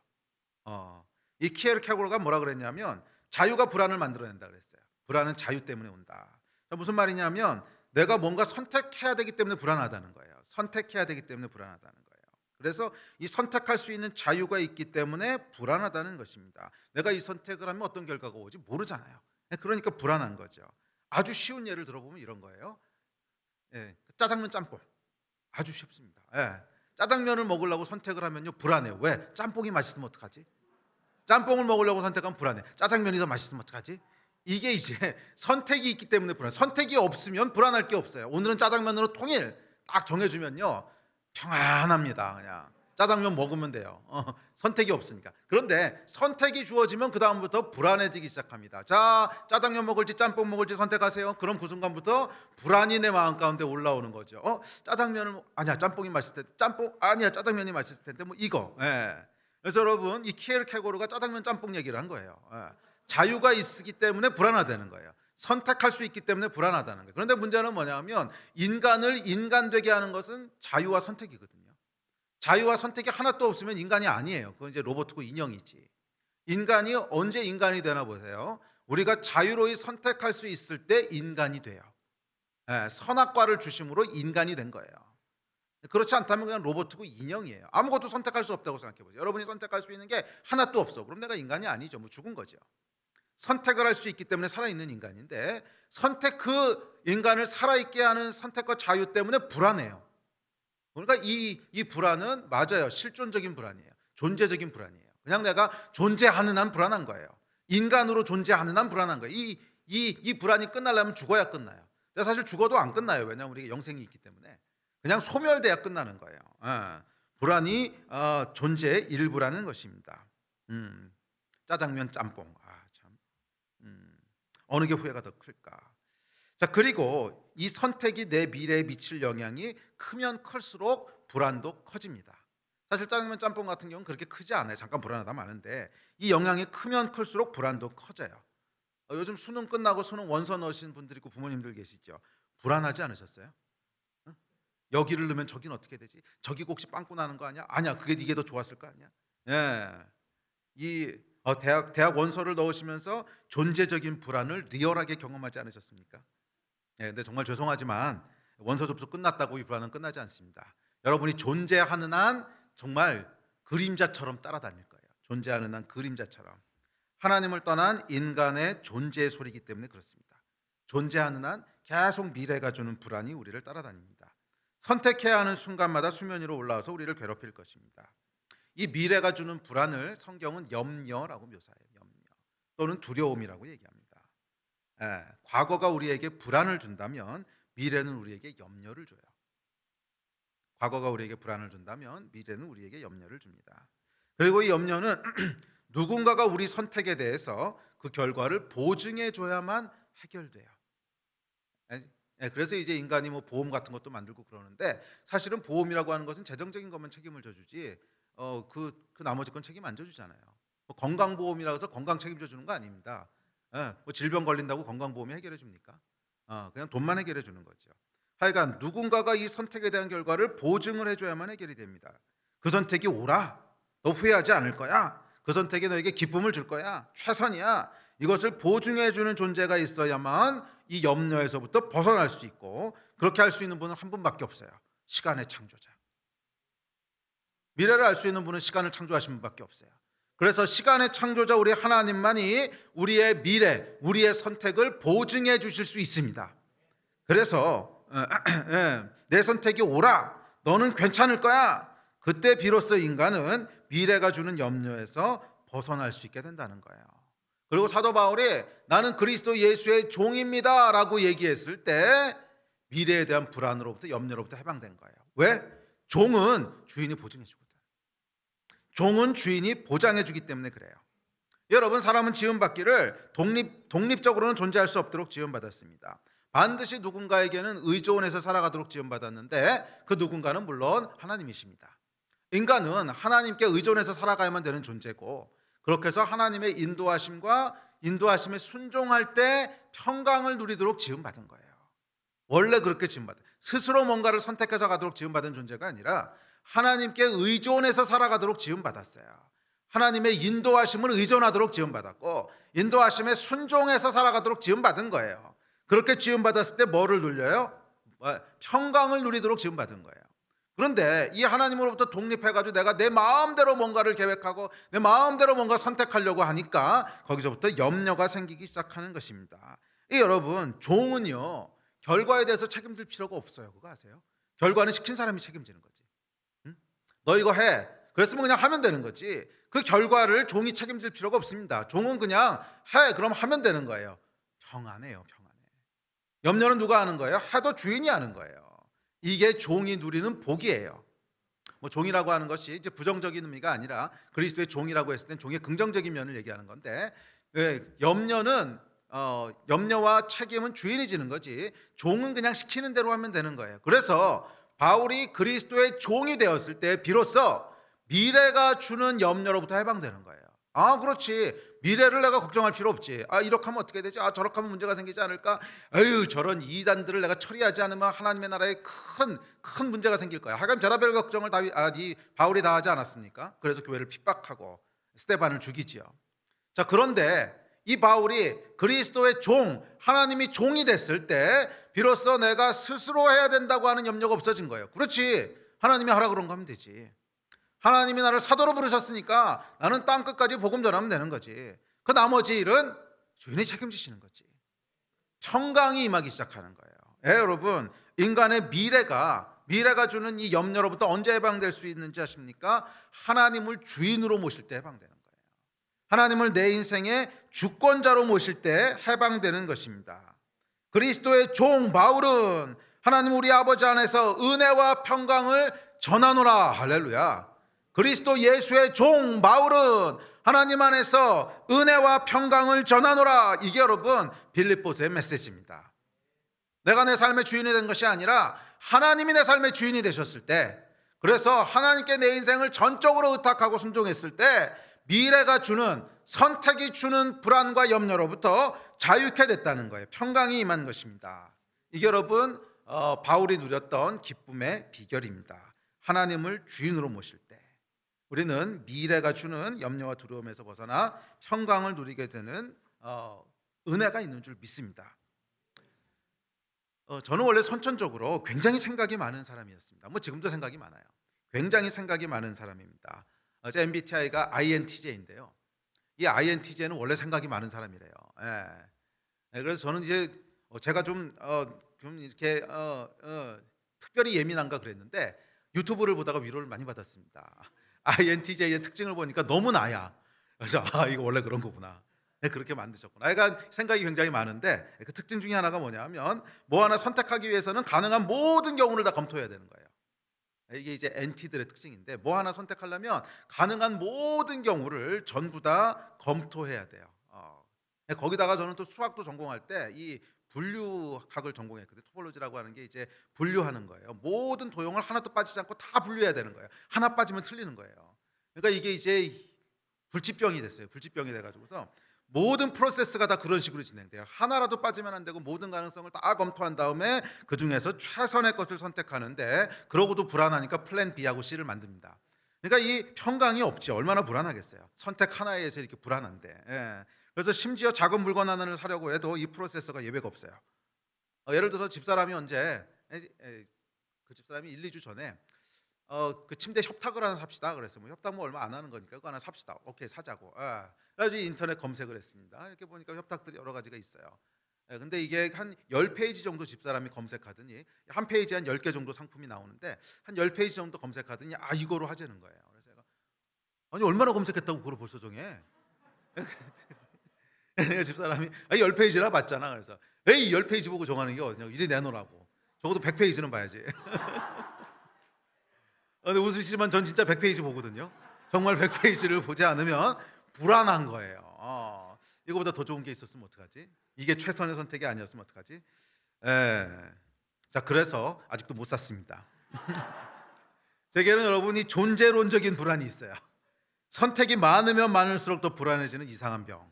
이 키에르케고르가 뭐라 그랬냐면 자유가 불안을 만들어낸다 그랬어요. 불안은 자유 때문에 온다. 무슨 말이냐면 내가 뭔가 선택해야 되기 때문에 불안하다는 거예요. 선택해야 되기 때문에 불안하다는 거예요. 그래서 이 선택할 수 있는 자유가 있기 때문에 불안하다는 것입니다. 내가 이 선택을 하면 어떤 결과가 오지 모르잖아요. 그러니까 불안한 거죠. 아주 쉬운 예를 들어보면 이런 거예요. 짜장면 짬뽕 아주 쉽습니다. 짜장면을 먹으려고 선택을 하면요 불안해요. 왜? 짬뽕이 맛있으면 어떡하지? 짬뽕을 먹으려고 선택하면 불안해. 짜장면이 더 맛있으면 어떡하지? 이게 이제 선택이 있기 때문에 불안. 선택이 없으면 불안할 게 없어요. 오늘은 짜장면으로 통일 딱 정해주면요 평안합니다. 그냥 짜장면 먹으면 돼요. 선택이 없으니까. 그런데 선택이 주어지면 그 다음부터 불안해지기 시작합니다. 자, 짜장면 먹을지 짬뽕 먹을지 선택하세요. 그럼 그 순간부터 불안이 내 마음 가운데 올라오는 거죠. 짜장면을 아니야 짬뽕이 맛있을 텐데, 짬뽕 아니야 짜장면이 맛있을 텐데 뭐 이거. 그래서 여러분 이 키에르케고르가 짜장면 짬뽕 얘기를 한 거예요. 자유가 있기 때문에 불안하다는 거예요. 선택할 수 있기 때문에 불안하다는 거예요. 그런데 문제는 뭐냐면 인간을 인간 되게 하는 것은 자유와 선택이거든요. 자유와 선택이 하나도 없으면 인간이 아니에요. 그건 이제 로봇이고 인형이지. 인간이 언제 인간이 되나 보세요. 우리가 자유로이 선택할 수 있을 때 인간이 돼요. 선악과를 주심으로 인간이 된 거예요. 그렇지 않다면 그냥 로봇이고 인형이에요. 아무것도 선택할 수 없다고 생각해 보세요. 여러분이 선택할 수 있는 게 하나도 없어. 그럼 내가 인간이 아니죠. 뭐 죽은 거죠. 선택을 할 수 있기 때문에 살아있는 인간인데 그 인간을 살아있게 하는 선택과 자유 때문에 불안해요. 그러니까 이 불안은 맞아요. 실존적인 불안이에요. 존재적인 불안이에요. 그냥 내가 존재하는 한 불안한 거예요. 인간으로 존재하는 한 불안한 거예요. 이 불안이 끝나려면 죽어야 끝나요. 근데 사실 죽어도 안 끝나요. 왜냐하면 우리가 영생이 있기 때문에 그냥 소멸돼야 끝나는 거예요. 불안이 존재의 일부라는 것입니다. 짜장면 짬뽕 참 어느 게 후회가 더 클까? 자, 그리고 이 선택이 내 미래에 미칠 영향이 크면 클수록 불안도 커집니다. 사실 짜장면 짬뽕 같은 경우는 그렇게 크지 않아요. 잠깐 불안하다 마는데 이 영향이 크면 클수록 불안도 커져요. 요즘 수능 끝나고 수능 원서 넣으신 분들 있고 부모님들 계시죠. 불안하지 않으셨어요? 여기를 넣으면 저긴 어떻게 되지? 저기가 혹시 빵꾸 나는 거 아니야? 아니야, 그게 이게 더 좋았을 거 아니야? 대학 원서를 넣으시면서 존재적인 불안을 리얼하게 경험하지 않으셨습니까? 근데 정말 죄송하지만 원서 접수 끝났다고 이 불안은 끝나지 않습니다. 여러분이 존재하는 한 정말 그림자처럼 따라다닐 거예요. 존재하는 한 그림자처럼. 하나님을 떠난 인간의 존재의 소리이기 때문에 그렇습니다. 존재하는 한 계속 미래가 주는 불안이 우리를 따라다닙니다. 선택해야 하는 순간마다 수면 위로 올라와서 우리를 괴롭힐 것입니다. 이 미래가 주는 불안을 성경은 염려라고 묘사해요. 염려 또는 두려움이라고 얘기합니다. 과거가 우리에게 불안을 준다면 미래는 우리에게 염려를 줘요. 과거가 우리에게 불안을 준다면 미래는 우리에게 염려를 줍니다. 그리고 이 염려는 누군가가 우리 선택에 대해서 그 결과를 보증해 줘야만 해결돼요. 그래서 이제 인간이 뭐 보험 같은 것도 만들고 그러는데, 사실은 보험이라고 하는 것은 재정적인 것만 책임을 져주지 그 나머지 건 책임 안 져주잖아요. 뭐 건강보험이라고 해서 건강 책임져 주는 거 아닙니다. 뭐 질병 걸린다고 건강보험이 해결해 줍니까? 그냥 돈만 해결해 주는 거죠. 하여간 누군가가 이 선택에 대한 결과를 보증을 해줘야만 해결이 됩니다. 그 선택이 옳아, 너 후회하지 않을 거야, 그 선택이 너에게 기쁨을 줄 거야, 최선이야, 이것을 보증해 주는 존재가 있어야만 이 염려에서부터 벗어날 수 있고, 그렇게 할 수 있는 분은 한 분밖에 없어요. 시간의 창조자. 미래를 알 수 있는 분은 시간을 창조하신 분밖에 없어요. 그래서 시간의 창조자 우리 하나님만이 우리의 미래, 우리의 선택을 보증해 주실 수 있습니다. 그래서 내 선택이 옳아, 너는 괜찮을 거야, 그때 비로소 인간은 미래가 주는 염려에서 벗어날 수 있게 된다는 거예요. 그리고 사도 바울이 나는 그리스도 예수의 종입니다 라고 얘기했을 때 미래에 대한 불안으로부터, 염려로부터 해방된 거예요. 왜? 종은 주인이 보증해 주거든. 종은 주인이 보장해 주기 때문에 그래요. 여러분, 사람은 지음받기를 독립적으로는 존재할 수 없도록 지음받았습니다. 반드시 누군가에게는 의존해서 살아가도록 지음받았는데, 그 누군가는 물론 하나님이십니다. 인간은 하나님께 의존해서 살아가야만 되는 존재고, 그렇게 해서 하나님의 인도하심에 순종할 때 평강을 누리도록 지음받은 거예요. 원래 그렇게 지음받은, 스스로 뭔가를 선택해서 가도록 지음받은 존재가 아니라 하나님께 의존해서 살아가도록 지음받았어요. 하나님의 인도하심을 의존하도록 지음받았고, 인도하심에 순종해서 살아가도록 지음받은 거예요. 그렇게 지음받았을 때 뭐를 누려요? 평강을 누리도록 지음받은 거예요. 그런데 이 하나님으로부터 독립해가지고 내가 내 마음대로 뭔가를 계획하고 내 마음대로 뭔가 선택하려고 하니까 거기서부터 염려가 생기기 시작하는 것입니다. 여러분, 종은요, 결과에 대해서 책임질 필요가 없어요. 그거 아세요? 결과는 시킨 사람이 책임지는 거지. 응? 너 이거 해. 그랬으면 그냥 하면 되는 거지. 그 결과를 종이 책임질 필요가 없습니다. 종은 그냥 해. 그럼 하면 되는 거예요. 평안해요. 평안해. 염려는 누가 하는 거예요? 해도 주인이 하는 거예요. 이게 종이 누리는 복이에요. 뭐 종이라고 하는 것이 이제 부정적인 의미가 아니라 그리스도의 종이라고 했을 땐 종의 긍정적인 면을 얘기하는 건데, 염려와 책임은 주인이 지는 거지 종은 그냥 시키는 대로 하면 되는 거예요. 그래서 바울이 그리스도의 종이 되었을 때 비로소 미래가 주는 염려로부터 해방되는 거예요. 그렇지, 미래를 내가 걱정할 필요 없지. 이렇게 하면 어떻게 되지? 저렇게 하면 문제가 생기지 않을까? 저런 이단들을 내가 처리하지 않으면 하나님의 나라에 큰 문제가 생길 거야. 하여간 별의별 걱정을 바울이 다 하지 않았습니까? 그래서 교회를 핍박하고 스데반을 죽이지요. 자, 그런데 이 바울이 그리스도의 종, 하나님이 종이 됐을 때 비로소 내가 스스로 해야 된다고 하는 염려가 없어진 거예요. 그렇지, 하나님이 하라 그런 거 하면 되지. 하나님이 나를 사도로 부르셨으니까 나는 땅끝까지 복음 전하면 되는 거지. 그 나머지 일은 주인이 책임지시는 거지. 평강이 임하기 시작하는 거예요. 여러분, 인간의 미래가 주는 이 염려로부터 언제 해방될 수 있는지 아십니까? 하나님을 주인으로 모실 때 해방되는 거예요. 하나님을 내 인생의 주권자로 모실 때 해방되는 것입니다. 그리스도의 종 바울은 하나님 우리 아버지 안에서 은혜와 평강을 전하노라. 할렐루야. 그리스도 예수의 종 바울은 하나님 안에서 은혜와 평강을 전하노라. 이게 여러분 빌립보서의 메시지입니다. 내가 내 삶의 주인이 된 것이 아니라 하나님이 내 삶의 주인이 되셨을 때, 그래서 하나님께 내 인생을 전적으로 의탁하고 순종했을 때 미래가 주는, 선택이 주는 불안과 염려로부터 자유케 됐다는 거예요. 평강이 임한 것입니다. 이게 여러분 바울이 누렸던 기쁨의 비결입니다. 하나님을 주인으로 모실 때 우리는 미래가 주는 염려와 두려움에서 벗어나 평강을 누리게 되는 은혜가 있는 줄 믿습니다. 저는 원래 선천적으로 굉장히 생각이 많은 사람이었습니다. 뭐 지금도 생각이 많아요. 굉장히 생각이 많은 사람입니다. 제 MBTI가 INTJ인데요. 이 INTJ는 원래 생각이 많은 사람이래요. 예. 그래서 저는 이제 제가 좀 이렇게 특별히 예민한가 그랬는데 유튜브를 보다가 위로를 많이 받았습니다. INTJ의 특징을 보니까 너무 나야. 그래서 이거 원래 그런 거구나. 네, 그렇게 만드셨구나. 그러니까 생각이 굉장히 많은데 그 특징 중에 하나가 뭐냐면 뭐 하나 선택하기 위해서는 가능한 모든 경우를 다 검토해야 되는 거예요. 이게 이제 NT들의 특징인데 뭐 하나 선택하려면 가능한 모든 경우를 전부 다 검토해야 돼요. 거기다가 저는 또 수학도 전공할 때 이 분류학을 전공했거든요. 토폴로지라고 하는 게 이제 분류하는 거예요. 모든 도형을 하나도 빠지지 않고 다 분류해야 되는 거예요. 하나 빠지면 틀리는 거예요. 그러니까 이게 이제 불치병이 됐어요. 불치병이 돼가지고서 모든 프로세스가 다 그런 식으로 진행돼요. 하나라도 빠지면 안 되고 모든 가능성을 다 검토한 다음에 그 중에서 최선의 것을 선택하는데 그러고도 불안하니까 플랜 B하고 C를 만듭니다. 그러니까 이 평강이 없지 얼마나 불안하겠어요. 선택 하나에 서 이렇게 불안한데. 예. 그래서 심지어 작은 물건 하나를 사려고 해도 이 프로세스가 예외가 없어요. 예를 들어 집사람이 그 집사람이 1, 2주 전에 그 침대 협탁을 하나 삽시다 그랬어요. 뭐 협탁 뭐 얼마 안 하는 거니까 그거 하나 삽시다. 오케이 사자고. 그래가지고 인터넷 검색을 했습니다. 이렇게 보니까 협탁들이 여러 가지가 있어요. 근데 이게 한 10페이지 정도 집사람이 검색하더니 한 페이지에 한 10개 정도 상품이 나오는데 한 10페이지 정도 검색하더니 이거로 하자는 거예요. 그래서 제가 아니 얼마나 검색했다고 그걸 벌써 정해? 집사람이 10페이지나 봤잖아. 그래서 에이 10페이지 보고 정하는 게 어디냐고 이리 내놓으라고. 적어도 100페이지는 봐야지. 근데 웃으시지만 전 진짜 100페이지 보거든요. 정말 100페이지를 보지 않으면 불안한 거예요. 이거보다 더 좋은 게 있었으면 어떡하지? 이게 최선의 선택이 아니었으면 어떡하지? 자, 그래서 아직도 못 샀습니다. 제게는 여러분이 존재론적인 불안이 있어요. 선택이 많으면 많을수록 더 불안해지는 이상한 병.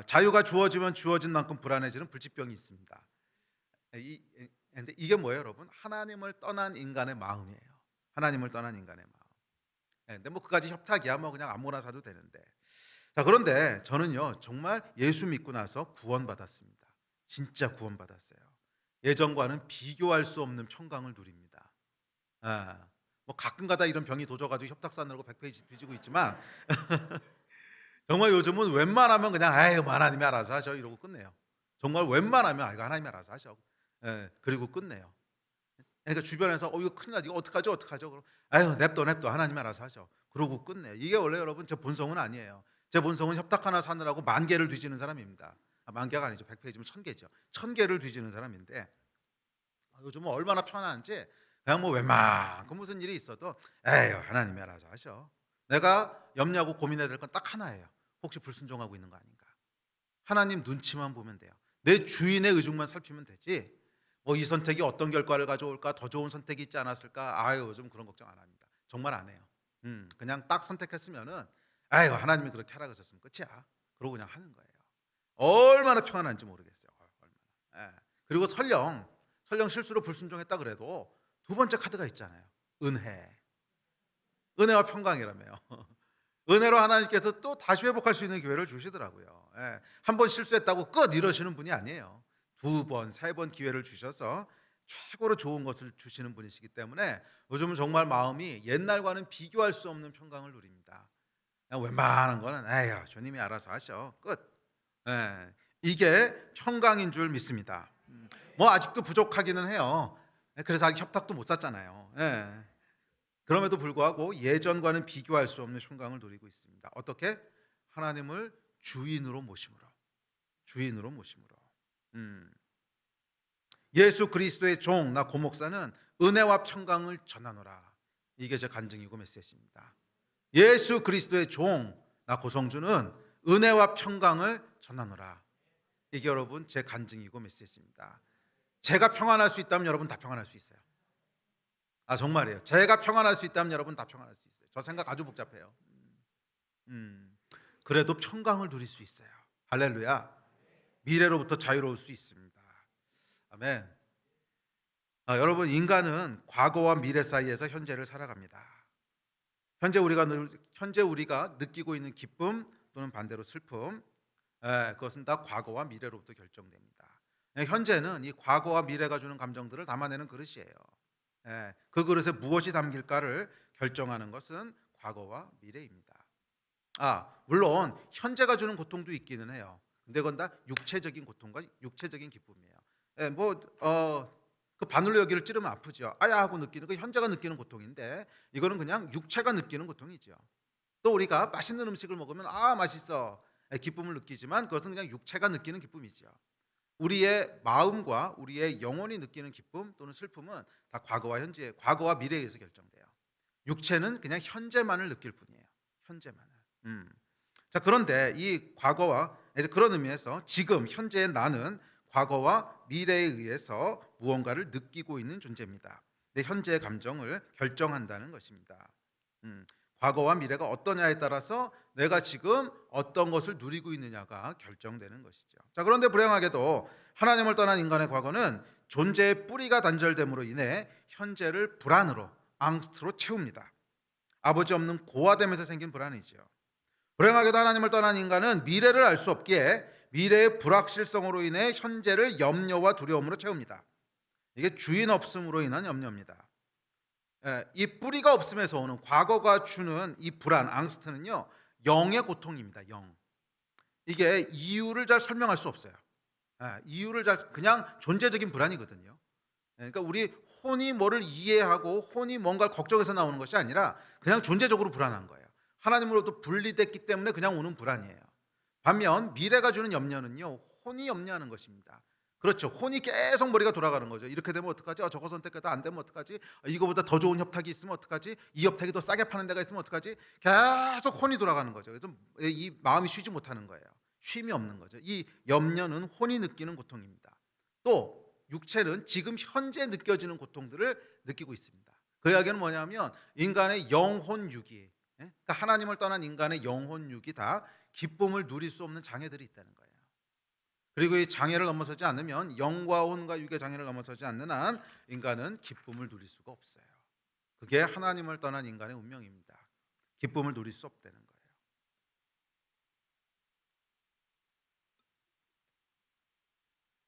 자유가 주어지면 주어진 만큼 불안해지는 불치병이 있습니다. 근데 이게 뭐예요, 여러분? 하나님을 떠난 인간의 마음이에요. 하나님을 떠난 인간의 마음. 근데 뭐 그까지 협탁이야 뭐 그냥 아무거나 사도 되는데. 자, 그런데 저는요 정말 예수 믿고 나서 구원받았습니다. 진짜 구원받았어요. 예전과는 비교할 수 없는 평강을 누립니다. 뭐 가끔가다 이런 병이 도져가지고 협탁 사느라고 100페이지 뒤지고 있지만 정말 요즘은 웬만하면 그냥 아유 하나님이 알아서 하셔 이러고 끝내요. 정말 웬만하면 이거 하나님이 알아서 하셔. 그리고 끝내요. 그러니까 주변에서 이거 큰일 나지 이거 어떡하죠 그럼 아유 냅둬 하나님이 알아서 하셔. 그러고 끝내요. 이게 원래 여러분 제 본성은 아니에요. 제 본성은 협탁 하나 사느라고 10,000개를 뒤지는 사람입니다. 10,000개가 아니죠. 100페이지면 1,000개죠. 1,000개를 뒤지는 사람인데 요즘은 얼마나 편한지 그냥 뭐 웬만큼 무슨 일이 있어도 에휴 하나님이 알아서 하셔. 내가 염려하고 고민해야 될 건 딱 하나예요. 혹시 불순종하고 있는 거 아닌가. 하나님 눈치만 보면 돼요. 내 주인의 의중만 살피면 되지. 뭐 이 선택이 어떤 결과를 가져올까, 더 좋은 선택이 있지 않았을까. 요즘 그런 걱정 안 합니다. 정말 안 해요. 그냥 딱 선택했으면은 하나님이 그렇게 하라 그러셨으면 끝이야. 그러고 그냥 하는 거예요. 얼마나 평안한지 모르겠어요. 얼마나. 그리고 설령 실수로 불순종했다 그래도 두 번째 카드가 있잖아요. 은혜와 평강이라며요. 은혜로 하나님께서 또 다시 회복할 수 있는 기회를 주시더라고요. 한 번 실수했다고 끝 이러시는 분이 아니에요. 2번, 3번 기회를 주셔서 최고로 좋은 것을 주시는 분이시기 때문에 요즘은 정말 마음이 옛날과는 비교할 수 없는 평강을 누립니다. 그냥 웬만한 거는 에휴 주님이 알아서 하셔 끝. 이게 평강인 줄 믿습니다. 뭐 아직도 부족하기는 해요. 그래서 아직 협탁도 못 샀잖아요. 그럼에도 불구하고 예전과는 비교할 수 없는 평강을 누리고 있습니다. 어떻게? 하나님을 주인으로 모심으로. 예수 그리스도의 종 나 고목사는 은혜와 평강을 전하노라. 이게 제 간증이고 메시지입니다. 예수 그리스도의 종 나 고성주는 은혜와 평강을 전하노라. 이게 여러분 제 간증이고 메시지입니다. 제가 평안할 수 있다면 여러분 다 평안할 수 있어요. 정말이에요. 제가 평안할 수 있다면 여러분 다 평안할 수 있어요. 저 생각 아주 복잡해요. 그래도 평강을 누릴 수 있어요. 할렐루야. 미래로부터 자유로울 수 있습니다. 아멘. 여러분 인간은 과거와 미래 사이에서 현재를 살아갑니다. 현재 우리가 느끼고 있는 기쁨 또는 반대로 슬픔, 그것은 다 과거와 미래로부터 결정됩니다. 현재는 이 과거와 미래가 주는 감정들을 담아내는 그릇이에요. 그 그릇에 무엇이 담길까를 결정하는 것은 과거와 미래입니다. 물론 현재가 주는 고통도 있기는 해요. 근데 그건 다 육체적인 고통과 육체적인 기쁨이에요. 그 바늘로 여기를 찌르면 아프죠. 아야 하고 느끼는 그 현재가 느끼는 고통인데, 이거는 그냥 육체가 느끼는 고통이죠. 또 우리가 맛있는 음식을 먹으면 맛있어 기쁨을 느끼지만, 그것은 그냥 육체가 느끼는 기쁨이죠. 우리의 마음과 우리의 영혼이 느끼는 기쁨 또는 슬픔은 다 과거와 미래에 의해서 결정돼요. 육체는 그냥 현재만을 느낄 뿐이에요. 현재만을. 자, 그런데 이 과거와, 그런 의미에서 지금 현재의 나는 과거와 미래에 의해서 무언가를 느끼고 있는 존재입니다. 내 현재의 감정을 결정한다는 것입니다. 과거와 미래가 어떠냐에 따라서 내가 지금 어떤 것을 누리고 있느냐가 결정되는 것이죠. 자, 그런데 불행하게도 하나님을 떠난 인간의 과거는 존재의 뿌리가 단절됨으로 인해 현재를 불안으로, 앙스트로 채웁니다. 아버지 없는 고아됨에서 생긴 불안이죠. 불행하게도 하나님을 떠난 인간은 미래를 알 수 없기에 미래의 불확실성으로 인해 현재를 염려와 두려움으로 채웁니다. 이게 주인 없음으로 인한 염려입니다. 이 뿌리가 없음에서 오는 과거가 주는 이 불안, 앙스트는요, 영의 고통입니다. 영. 이게 이유를 잘 설명할 수 없어요. 그냥 존재적인 불안이거든요. 그러니까 우리 혼이 뭐를 이해하고 혼이 뭔가를 걱정해서 나오는 것이 아니라 그냥 존재적으로 불안한 거예요. 하나님으로부터 분리됐기 때문에 그냥 오는 불안이에요. 반면 미래가 주는 염려는요, 혼이 염려하는 것입니다. 그렇죠. 혼이 계속 머리가 돌아가는 거죠. 이렇게 되면 어떡하지? 저거 선택해도 안 되면 어떡하지? 이거보다 더 좋은 협탁이 있으면 어떡하지? 이 협탁이 더 싸게 파는 데가 있으면 어떡하지? 계속 혼이 돌아가는 거죠. 그래서 이 마음이 쉬지 못하는 거예요. 쉼이 없는 거죠. 이 염려는 혼이 느끼는 고통입니다. 또 육체는 지금 현재 느껴지는 고통들을 느끼고 있습니다. 그 이야기는 뭐냐면 인간의 영혼 육이, 그러니까 하나님을 떠난 인간의 영혼 육이 다 기쁨을 누릴 수 없는 장애들이 있다는 거예요. 그리고 이 장애를 넘어서지 않으면, 영과 혼과 육의 장애를 넘어서지 않는 한 인간은 기쁨을 누릴 수가 없어요. 그게 하나님을 떠난 인간의 운명입니다. 기쁨을 누릴 수 없다는 거예요.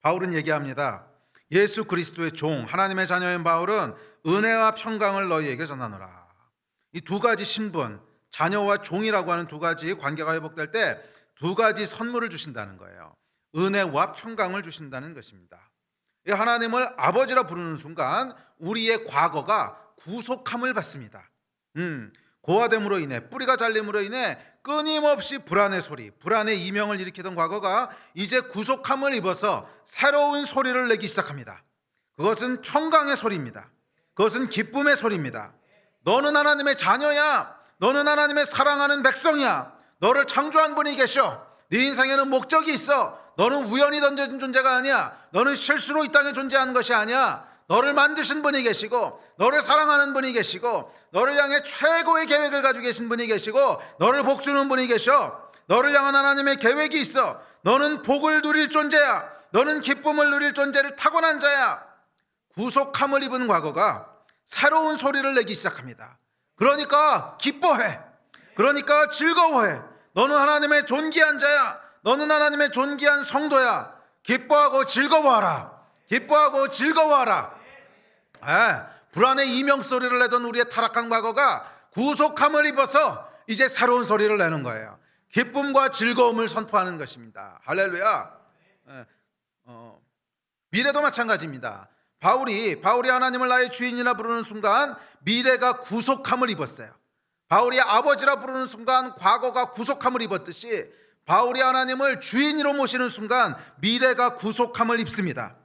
바울은 얘기합니다. 예수 그리스도의 종, 하나님의 자녀인 바울은 은혜와 평강을 너희에게 전하노라. 이 두 가지 신분, 자녀와 종이라고 하는 두 가지 관계가 회복될 때 두 가지 선물을 주신다는 거예요. 은혜와 평강을 주신다는 것입니다. 하나님을 아버지라 부르는 순간 우리의 과거가 구속함을 받습니다. 고아됨으로 인해, 뿌리가 잘림으로 인해 끊임없이 불안의 소리, 불안의 이명을 일으키던 과거가 이제 구속함을 입어서 새로운 소리를 내기 시작합니다. 그것은 평강의 소리입니다. 그것은 기쁨의 소리입니다. 너는 하나님의 자녀야. 너는 하나님의 사랑하는 백성이야. 너를 창조한 분이 계셔. 네 인생에는 목적이 있어. 너는 우연히 던져진 존재가 아니야. 너는 실수로 이 땅에 존재하는 것이 아니야. 너를 만드신 분이 계시고, 너를 사랑하는 분이 계시고, 너를 향해 최고의 계획을 가지고 계신 분이 계시고, 너를 복주는 분이 계셔. 너를 향한 하나님의 계획이 있어. 너는 복을 누릴 존재야. 너는 기쁨을 누릴 존재를 타고난 자야. 구속함을 입은 과거가 새로운 소리를 내기 시작합니다. 그러니까 기뻐해. 그러니까 즐거워해. 너는 하나님의 존귀한 자야. 너는 하나님의 존귀한 성도야. 기뻐하고 즐거워하라. 기뻐하고 즐거워하라. 불안의 이명 소리를 내던 우리의 타락한 과거가 구속함을 입어서 이제 새로운 소리를 내는 거예요. 기쁨과 즐거움을 선포하는 것입니다. 할렐루야. 미래도 마찬가지입니다. 바울이 하나님을 나의 주인이라 부르는 순간 미래가 구속함을 입었어요. 바울이 아버지라 부르는 순간 과거가 구속함을 입었듯이 바울이 하나님을 주인으로 모시는 순간 미래가 구속함을 입습니다.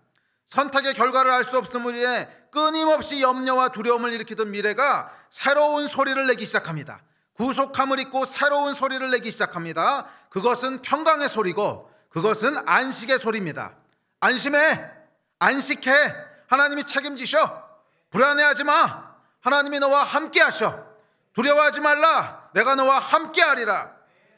선택의 결과를 알 수 없음으로 인해 끊임없이 염려와 두려움을 일으키던 미래가 새로운 소리를 내기 시작합니다. 구속함을 입고 새로운 소리를 내기 시작합니다. 그것은 평강의 소리고 그것은 안식의 소리입니다. 안심해, 안식해. 하나님이 책임지셔. 불안해하지 마. 하나님이 너와 함께 하셔. 두려워하지 말라. 내가 너와 함께 하리라.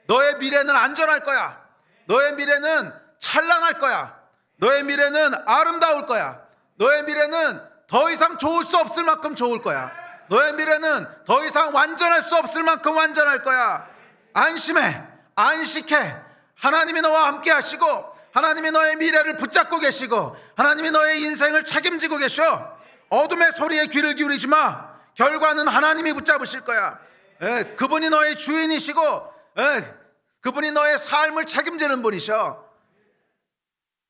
너의 미래는 안전할 거야. 너의 미래는 찬란할 거야. 너의 미래는 아름다울 거야. 너의 미래는 더 이상 좋을 수 없을 만큼 좋을 거야. 너의 미래는 더 이상 완전할 수 없을 만큼 완전할 거야. 안심해, 안식해. 하나님이 너와 함께 하시고 하나님이 너의 미래를 붙잡고 계시고 하나님이 너의 인생을 책임지고 계셔. 어둠의 소리에 귀를 기울이지 마. 결과는 하나님이 붙잡으실 거야. 그분이 너의 주인이시고 그분이 너의 삶을 책임지는 분이셔.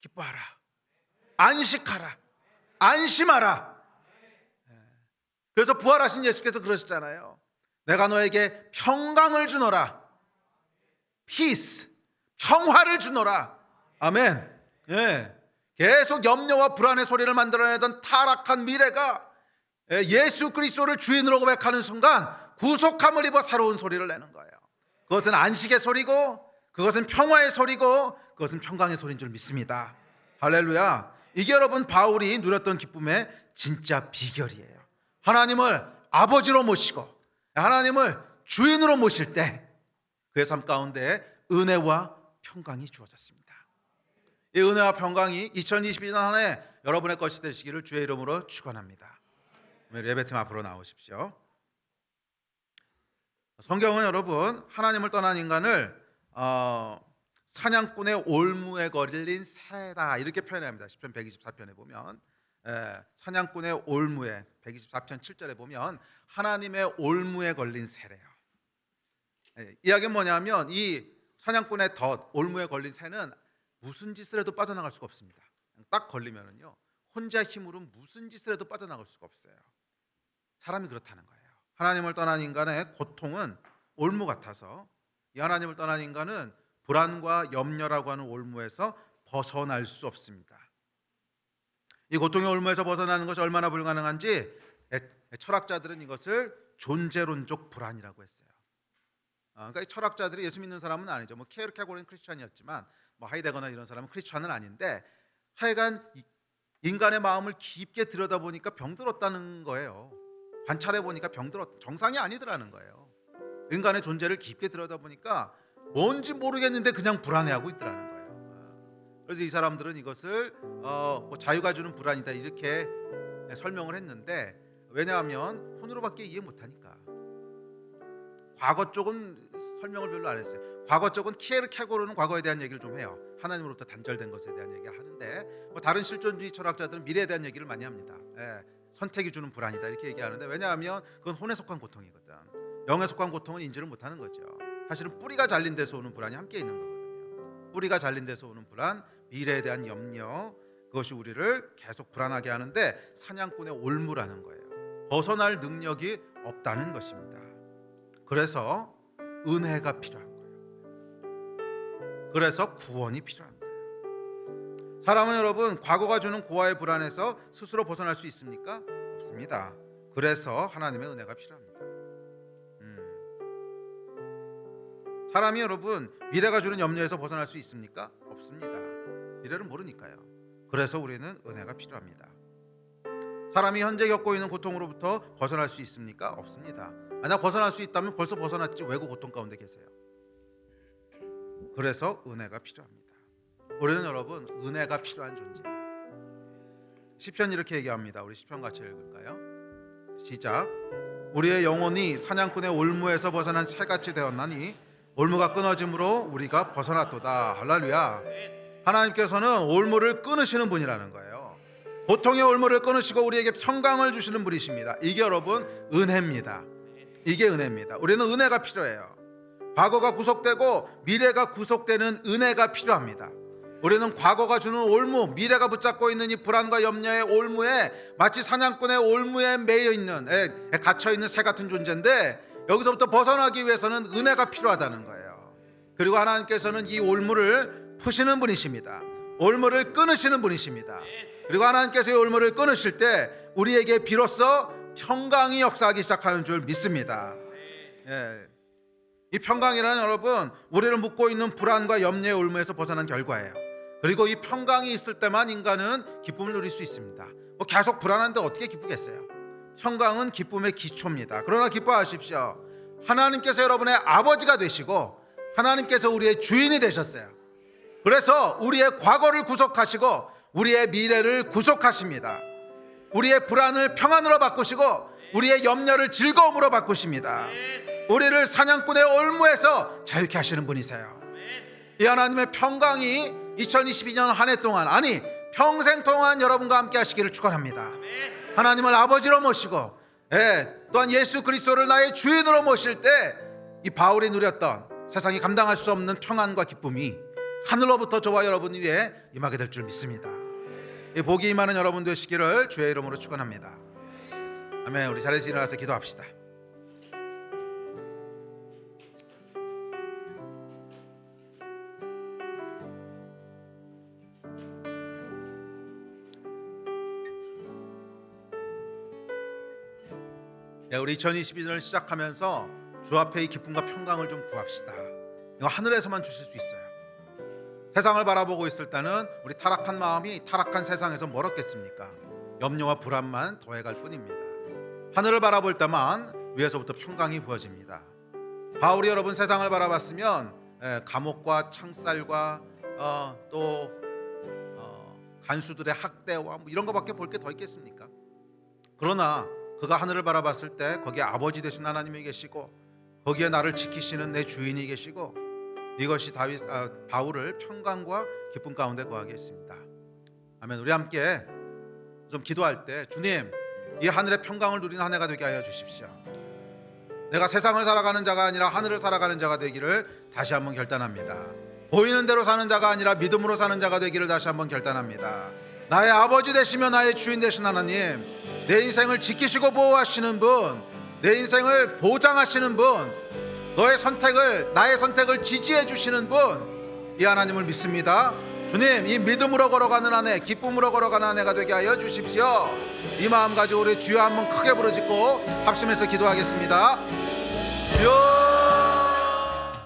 기뻐하라. 안식하라. 안심하라. 그래서 부활하신 예수께서 그러셨잖아요. 내가 너에게 평강을 주노라. 피스, 평화를 주노라. 아멘. 계속 염려와 불안의 소리를 만들어내던 타락한 미래가 예수 그리스도를 주인으로 고백하는 순간 구속함을 입어 새로운 소리를 내는 거예요. 그것은 안식의 소리고, 그것은 평화의 소리고, 그것은 평강의 소리인 줄 믿습니다. 할렐루야. 이게 여러분 바울이 누렸던 기쁨의 진짜 비결이에요. 하나님을 아버지로 모시고 하나님을 주인으로 모실 때 그의 삶 가운데 은혜와 평강이 주어졌습니다. 이 은혜와 평강이 2022년 한 해 여러분의 것이 되시기를 주의 이름으로 축원합니다. 예배팀 앞으로 나오십시오. 성경은 여러분 하나님을 떠난 인간을 사냥꾼의 올무에 걸린 새다 이렇게 표현합니다. 시편 124편에 보면 사냥꾼의 올무에 124편 7절에 보면 하나님의 올무에 걸린 새래요. 이야기는 뭐냐면 이 사냥꾼의 덫 올무에 걸린 새는 무슨 짓을 해도 빠져나갈 수가 없습니다. 딱 걸리면은요 혼자 힘으로 무슨 짓을 해도 빠져나갈 수가 없어요. 사람이 그렇다는 거예요. 하나님을 떠난 인간의 고통은 올무 같아서 이 하나님을 떠난 인간은 불안과 염려라고 하는 올무에서 벗어날 수 없습니다. 이 고통의 올무에서 벗어나는 것이 얼마나 불가능한지 철학자들은 이것을 존재론적 불안이라고 했어요. 그러니까 이 철학자들이 예수 믿는 사람은 아니죠. 뭐 케르케고르는 크리스찬이었지만 뭐 하이데거나 이런 사람은 크리스찬은 아닌데 하여간 인간의 마음을 깊게 들여다보니까 병들었다는 거예요. 관찰해 보니까 정상이 아니더라는 거예요. 인간의 존재를 깊게 들여다보니까 뭔지 모르겠는데 그냥 불안해하고 있더라는 거예요. 그래서 이 사람들은 이것을 뭐 자유가 주는 불안이다 이렇게 설명을 했는데 왜냐하면 혼으로밖에 이해 못하니까. 과거 쪽은 설명을 별로 안 했어요. 과거 쪽은 키에르케고르는 과거에 대한 얘기를 좀 해요. 하나님으로부터 단절된 것에 대한 얘기를 하는데 뭐 다른 실존주의 철학자들은 미래에 대한 얘기를 많이 합니다. 선택이 주는 불안이다 이렇게 얘기하는데 왜냐하면 그건 혼에 속한 고통이거든. 영에 속한 고통은 인지를 못하는 거죠. 사실은 뿌리가 잘린 데서 오는 불안이 함께 있는 거거든요. 뿌리가 잘린 데서 오는 불안, 미래에 대한 염려, 그것이 우리를 계속 불안하게 하는데 사냥꾼의 올무라는 거예요. 벗어날 능력이 없다는 것입니다. 그래서 은혜가 필요한 거예요. 그래서 구원이 필요한 거예요. 사람은 여러분 과거가 주는 고아의 불안에서 스스로 벗어날 수 있습니까? 없습니다. 그래서 하나님의 은혜가 필요합니다. 사람이 여러분 미래가 주는 염려에서 벗어날 수 있습니까? 없습니다. 미래를 모르니까요. 그래서 우리는 은혜가 필요합니다. 사람이 현재 겪고 있는 고통으로부터 벗어날 수 있습니까? 없습니다. 만약 벗어날 수 있다면 벌써 벗어났지 왜 그 고통 가운데 계세요? 그래서 은혜가 필요합니다. 우리는 여러분 은혜가 필요한 존재예요. 시편 이렇게 얘기합니다. 우리 시편 같이 읽을까요? 시작. 우리의 영혼이 사냥꾼의 올무에서 벗어난 새같이 되었나니 올무가 끊어짐으로 우리가 벗어났도다. 할렐루야. 하나님께서는 올무를 끊으시는 분이라는 거예요. 고통의 올무를 끊으시고 우리에게 평강을 주시는 분이십니다. 이게 여러분 은혜입니다. 이게 은혜입니다. 우리는 은혜가 필요해요. 과거가 구속되고 미래가 구속되는 은혜가 필요합니다. 우리는 과거가 주는 올무, 미래가 붙잡고 있는 이 불안과 염려의 올무에 마치 사냥꾼의 올무에 매여 있는 갇혀 있는 새 같은 존재인데 여기서부터 벗어나기 위해서는 은혜가 필요하다는 거예요. 그리고 하나님께서는 이 올무를 푸시는 분이십니다. 올무를 끊으시는 분이십니다. 그리고 하나님께서 이 올무를 끊으실 때 우리에게 비로소 평강이 역사하기 시작하는 줄 믿습니다. 이 평강이라는 여러분 우리를 묶고 있는 불안과 염려의 올무에서 벗어난 결과예요. 그리고 이 평강이 있을 때만 인간은 기쁨을 누릴 수 있습니다. 뭐 계속 불안한데 어떻게 기쁘겠어요? 평강은 기쁨의 기초입니다. 그러나 기뻐하십시오. 하나님께서 여러분의 아버지가 되시고 하나님께서 우리의 주인이 되셨어요. 그래서 우리의 과거를 구속하시고 우리의 미래를 구속하십니다. 우리의 불안을 평안으로 바꾸시고 우리의 염려를 즐거움으로 바꾸십니다. 우리를 사냥꾼의 올무에서 자유케 하시는 분이세요. 이 하나님의 평강이 2022년 한 해 동안 아니 평생 동안 여러분과 함께 하시기를 축원합니다. 하나님을 아버지로 모시고 또한 예수 그리스도를 나의 주인으로 모실 때 이 바울이 누렸던 세상이 감당할 수 없는 평안과 기쁨이 하늘로부터 저와 여러분 위에 임하게 될 줄 믿습니다. 이 복이 임하는 여러분 되시기를 주의 이름으로 축원합니다. 아멘. 우리 자리에서 일어나서 기도합시다. 우리 2022년을 시작하면서 주 앞에 이 기쁨과 평강을 좀 구합시다. 이거 하늘에서만 주실 수 있어요. 세상을 바라보고 있을 때는 우리 타락한 마음이 타락한 세상에서 멀었겠습니까? 염려와 불안만 더해갈 뿐입니다. 하늘을 바라볼 때만 위에서부터 평강이 부어집니다. 바울이 여러분 세상을 바라봤으면 감옥과 창살과 또 간수들의 학대와 뭐 이런 거밖에 볼 게 더 있겠습니까? 그러나 그가 하늘을 바라봤을 때 거기에 아버지 되신 하나님이 계시고 거기에 나를 지키시는 내 주인이 계시고 이것이 바울을 평강과 기쁨 가운데 거하게 했습니다. 아멘. 우리 함께 좀 기도할 때 주님, 이 하늘의 평강을 누리는 한 해가 되게 하여 주십시오. 내가 세상을 살아가는 자가 아니라 하늘을 살아가는 자가 되기를 다시 한번 결단합니다. 보이는 대로 사는 자가 아니라 믿음으로 사는 자가 되기를 다시 한번 결단합니다. 나의 아버지 되시며 나의 주인 되신 하나님, 내 인생을 지키시고 보호하시는 분, 내 인생을 보장하시는 분, 나의 선택을 지지해 주시는 분, 이 하나님을 믿습니다. 주님, 이 믿음으로 걸어가는 한 해, 기쁨으로 걸어가는 한 해가 되게 하여 주십시오. 이 마음 가지고 우리 주여 한번 크게 부르짖고 합심해서 기도하겠습니다. 주여